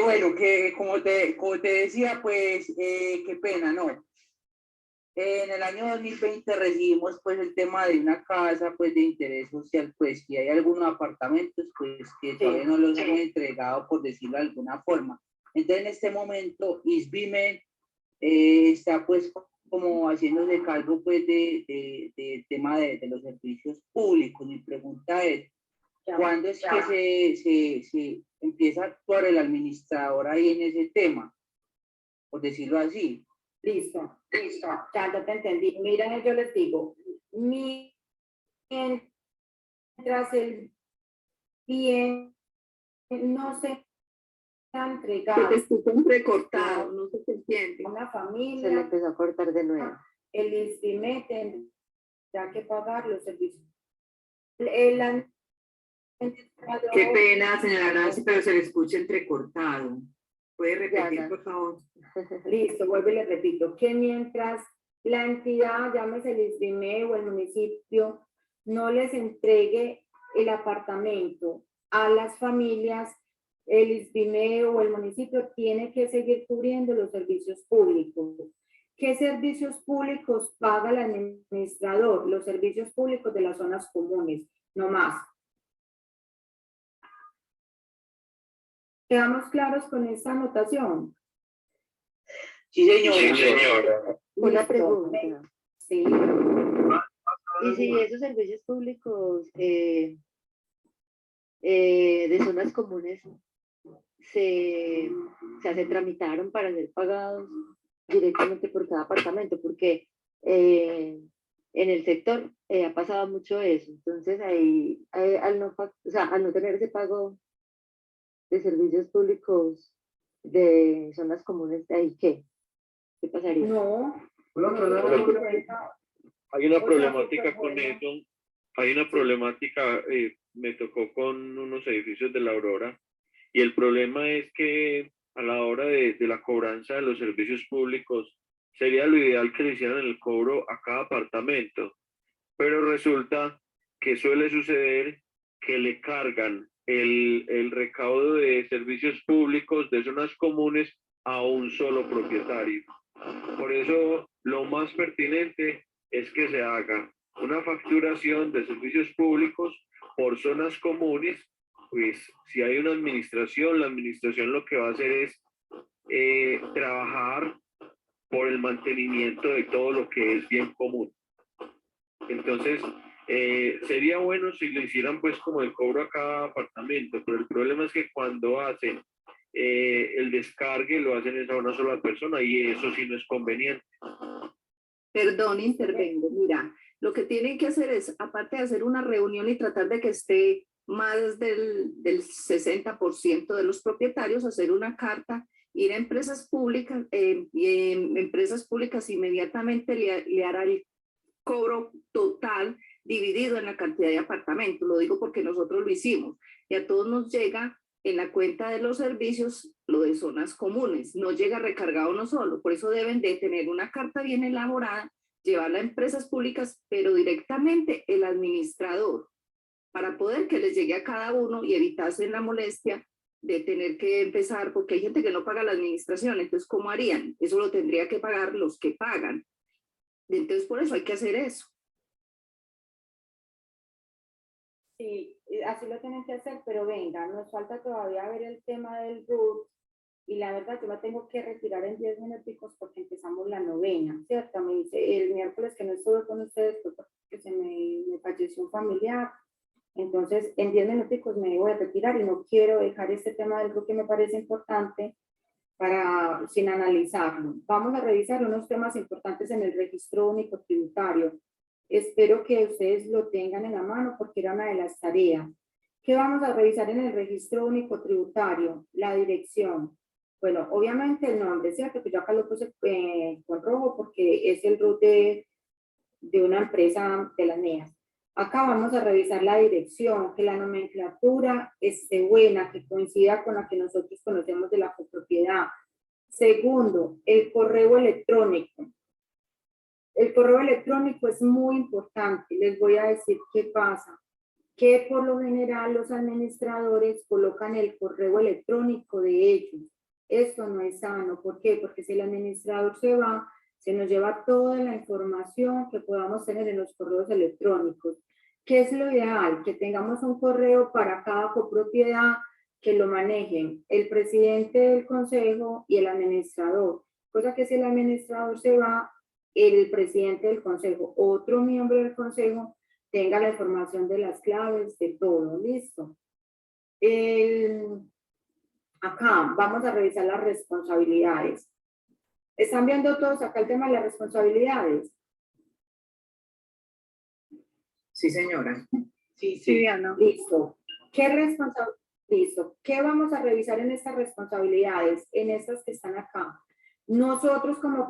bueno, que como te decía, pues, qué pena, ¿no? En el año 2020 recibimos, pues, el tema de una casa, pues, de interés social, pues, y hay algunos apartamentos, pues, que todavía no los hemos entregado, por decirlo de alguna forma. Entonces, en este momento, ISBIMEN está, pues, como haciéndose cargo, pues, de tema de los servicios públicos. Mi pregunta es, ¿cuándo es que se empieza a actuar el administrador ahí en ese tema? Por decirlo así.
Listo, ya te entendí. Miren, yo les digo, mientras el bien no se ha entregado.
Se te escucha entrecortado, no se te entiende.
Una
Se le
familia,
empezó a cortar de nuevo.
el ISBIME tendrá que pagar los servicios.
Qué pena, señora Nancy, pero se le escucha entrecortado. ¿Puede repetir, por favor?
Listo, vuelvo y le repito, que mientras la entidad, llámese el ISBIME o el municipio, no les entregue el apartamento a las familias, el ISBIME o el municipio tiene que seguir cubriendo los servicios públicos. ¿Qué servicios públicos paga el administrador? Los servicios públicos de las zonas comunes, no más. ¿Quedamos claros con esta anotación?
Sí, señora.
Sí, señora. Una
Listo.
pregunta.
Sí.
Y si esos servicios públicos de zonas comunes se tramitaron para ser pagados directamente por cada apartamento, porque en el sector ha pasado mucho eso. Entonces, ahí, al no tener ese pago de servicios públicos de zonas comunes, ¿ahí qué pasaría?
No.
Hay una problemática con eso. Hay una problemática, me tocó con unos edificios de La Aurora, y el problema es que a la hora de la cobranza de los servicios públicos sería lo ideal que le hicieran el cobro a cada apartamento, pero resulta que suele suceder que le cargan el recaudo de servicios públicos de zonas comunes a un solo propietario. Por eso lo más pertinente es que se haga una facturación de servicios públicos por zonas comunes. Pues si hay una administración, la administración lo que va a hacer es trabajar por el mantenimiento de todo lo que es bien común. Entonces, sería bueno si lo hicieran pues como el cobro a cada apartamento, pero el problema es que cuando hacen el descargue lo hacen es a una sola persona y eso sí no es conveniente.
Perdón, intervengo. Mira, lo que tienen que hacer es, aparte de hacer una reunión y tratar de que esté más del 60% de los propietarios hacer una carta, ir a empresas públicas, y en empresas públicas inmediatamente le hará el cobro total dividido en la cantidad de apartamentos. Lo digo porque nosotros lo hicimos y a todos nos llega en la cuenta de los servicios lo de zonas comunes, no llega recargado uno solo. Por eso deben de tener una carta bien elaborada, llevarla a empresas públicas, pero directamente el administrador, para poder que les llegue a cada uno y evitarse la molestia de tener que empezar, porque hay gente que no paga la administración. Entonces, ¿cómo harían? Eso lo tendría que pagar los que pagan. Entonces, por eso hay que hacer eso.
Sí, así lo tienen que hacer, pero venga, nos falta todavía ver el tema del RUT y la verdad yo me tengo que retirar en 10 minuticos porque empezamos la novena, ¿cierto? Me dice el miércoles que no estuve con ustedes fue porque se me falleció un familiar, entonces en 10 minuticos me voy a retirar y no quiero dejar este tema del RUT que me parece importante sin analizarlo. Vamos a revisar unos temas importantes en el registro único tributario. Espero que ustedes lo tengan en la mano porque era una de las tareas. ¿Qué vamos a revisar en el registro único tributario? La dirección. Bueno, obviamente el nombre, ¿cierto? Que yo acá lo puse con rojo porque es el RUT de una empresa de las mías. Acá vamos a revisar la dirección, que la nomenclatura esté buena, que coincida con la que nosotros conocemos de la copropiedad. Segundo, el correo electrónico. El correo electrónico es muy importante. Les voy a decir qué pasa. Que por lo general los administradores colocan el correo electrónico de ellos. Esto no es sano. ¿Por qué? Porque si el administrador se va, se nos lleva toda la información que podamos tener en los correos electrónicos. ¿Qué es lo ideal? Que tengamos un correo para cada copropiedad, que lo manejen el presidente del consejo y el administrador. Cosa que si el administrador se va, el presidente del consejo, otro miembro del consejo, tenga la información de las claves, de todo, listo. Acá vamos a revisar las responsabilidades. ¿Están viendo todos acá el tema de las responsabilidades?
Sí, señora.
Sí, sí.
Diana.
Listo. Listo. ¿Qué vamos a revisar en estas responsabilidades? En estas que están acá. Nosotros como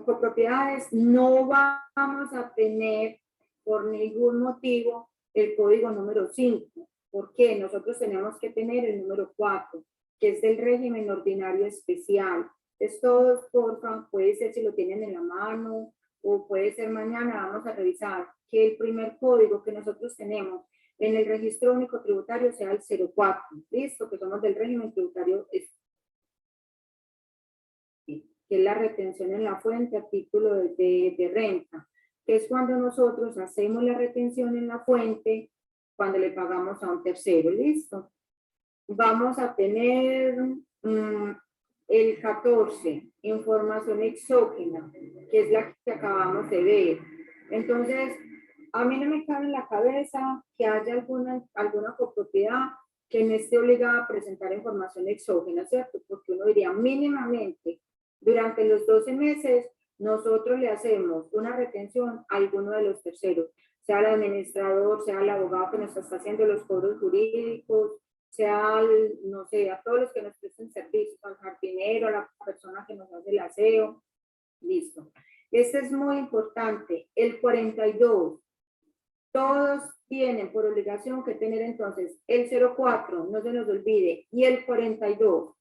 copropiedades no vamos a tener por ningún motivo el código número 5. ¿Por qué? Nosotros tenemos que tener el número 4, que es del régimen ordinario especial. Esto, porfa, puede ser si lo tienen en la mano o puede ser mañana. Vamos a revisar que el primer código que nosotros tenemos en el registro único tributario sea el 04. Listo, que somos del régimen tributario especial, que es la retención en la fuente a título de renta, que es cuando nosotros hacemos la retención en la fuente cuando le pagamos a un tercero. Listo. Vamos a tener el 14, información exógena, que es la que acabamos de ver. Entonces, a mí no me cabe en la cabeza que haya alguna copropiedad que no esté obligada a presentar información exógena, ¿cierto? Porque uno diría mínimamente, durante los 12 meses, nosotros le hacemos una retención a alguno de los terceros, sea el administrador, sea el abogado que nos está haciendo los cobros jurídicos, sea, no sé, a todos los que nos presten servicios, al jardinero, a la persona que nos hace el aseo. Listo. Este es muy importante. El 42. Todos tienen por obligación que tener entonces el 04, no se nos olvide, y el 42.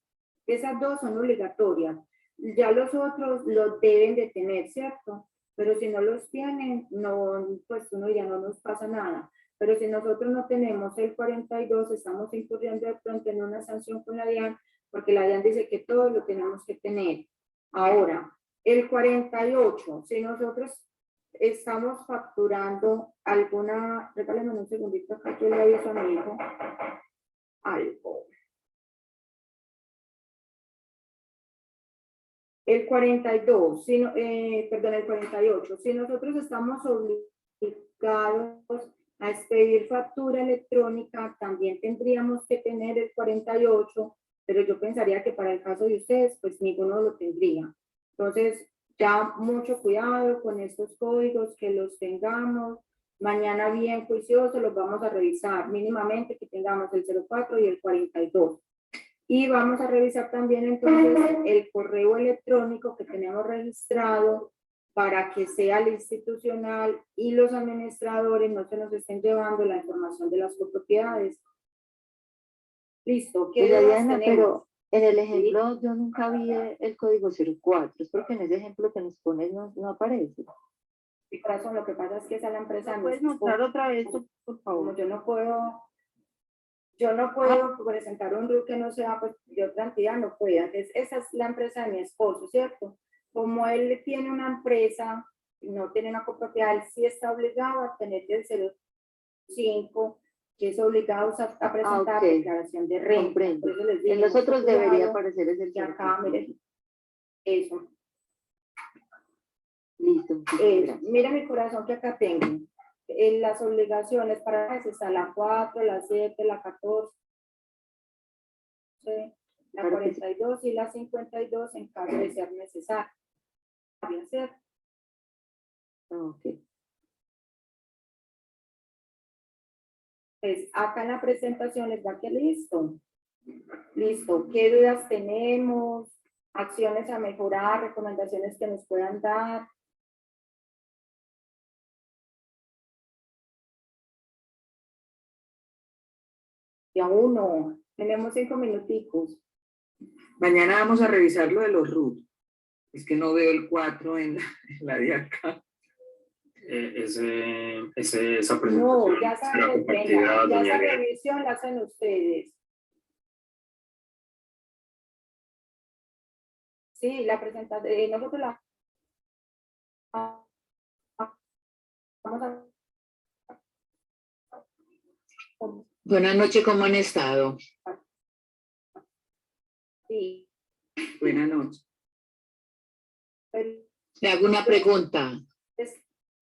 Esas dos son obligatorias. Ya los otros los deben de tener, ¿cierto? Pero si no los tienen, no, pues uno ya no nos pasa nada. Pero si nosotros no tenemos el 42, estamos incurriendo de pronto en una sanción con la DIAN, porque la DIAN dice que todos lo tenemos que tener. Ahora, el 48, si nosotros estamos facturando alguna, regálenme un segundito acá, yo le aviso a mi hijo algo. El 42, el 48, si nosotros estamos obligados a expedir factura electrónica, también tendríamos que tener el 48, pero yo pensaría que para el caso de ustedes, pues ninguno lo tendría. Entonces, ya mucho cuidado con estos códigos, que los tengamos, Mañana bien juicioso los vamos a revisar mínimamente que tengamos el 04 y el 42. Y vamos a revisar también entonces el correo electrónico que tenemos registrado para que sea el institucional y los administradores no se nos estén llevando la información de las copropiedades. Listo, ¿qué
Doña
dudas
Diana,
tenemos?
pero en el ejemplo yo nunca vi el código 04, es porque en ese ejemplo que nos pones no aparece.
Mi corazón, lo que pasa es que esa es la empresa de mi
¿Puedes
esposo.
mostrar otra vez, por
Como
favor?
yo no puedo presentar un RUT que no sea pues, de otra entidad, no puedo. Entonces, esa es la empresa de mi esposo, ¿cierto? Como él tiene una empresa, no tiene una copropiedad, él sí está obligado a tener el 05, que es obligado a presentar
ok.
declaración de renta.
Comprendo.
Por eso les digo,
En los otros
mucho
debería
cuidado,
aparecer ese
que acá, miren, eso.
Listo. muchísimas gracias.
Mira mi corazón que acá tengo. Las obligaciones para eso está la 4, la 7, la 14, la
Claro que sí.
42 y la 52 en caso de ser necesario. ¿Cierto?
Ok.
Pues acá en la presentación les va que listo. Listo. ¿Qué dudas tenemos? Acciones a mejorar, recomendaciones que nos puedan dar. Y aún no. Tenemos 5 minuticos.
Mañana vamos a revisar lo de los RUT. Es que no veo el 4 en la de acá.
Esa
No,
presentación
ya
será
saben,
compartida,
venga, ya
doña
esa
Diana.
revisión la hacen ustedes. Sí, la presentación, nosotros la vamos a...
Buenas noches, ¿cómo han estado?
Sí.
Buenas noches.
Pero-
Le hago una pregunta.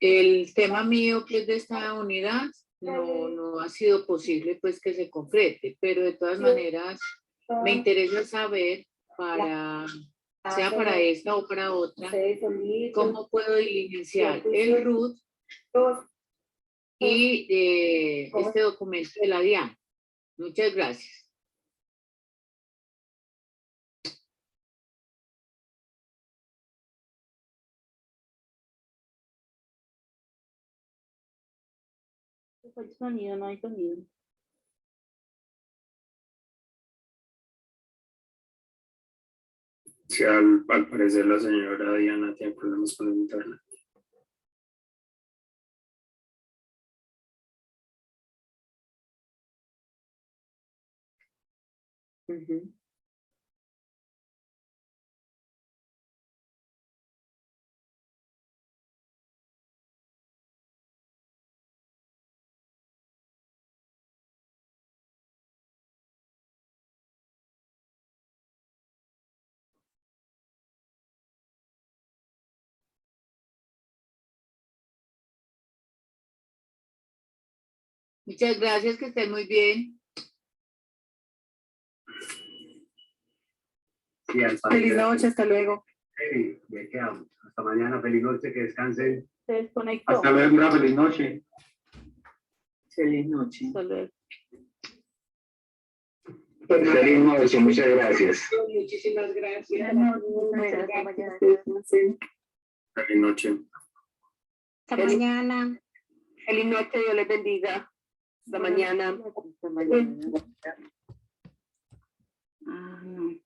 El tema mío, pues, de esta unidad, no ha sido posible, pues, que se concrete, pero de todas maneras, me interesa saber sea para esta o para otra, cómo puedo diligenciar el RUT y este documento de la DIAN. Muchas gracias.
Fue el sonido, no hay sonido.
Sí, al parecer la señora Diana tiene problemas con el internet.
Muchas gracias, que estén muy bien.
Sí,
Feliz noche, hasta luego.
Sí, ya quedamos. Hasta mañana, feliz noche, que descansen.
Se desconectó.
Hasta luego, una feliz noche.
Feliz noche.
Hasta luego.
Feliz noche, muchas gracias.
Muchísimas gracias.
Feliz noche.
Hasta mañana.
Feliz noche, Dios les bendiga. Hasta mañana.
Hasta mañana. Ah, no.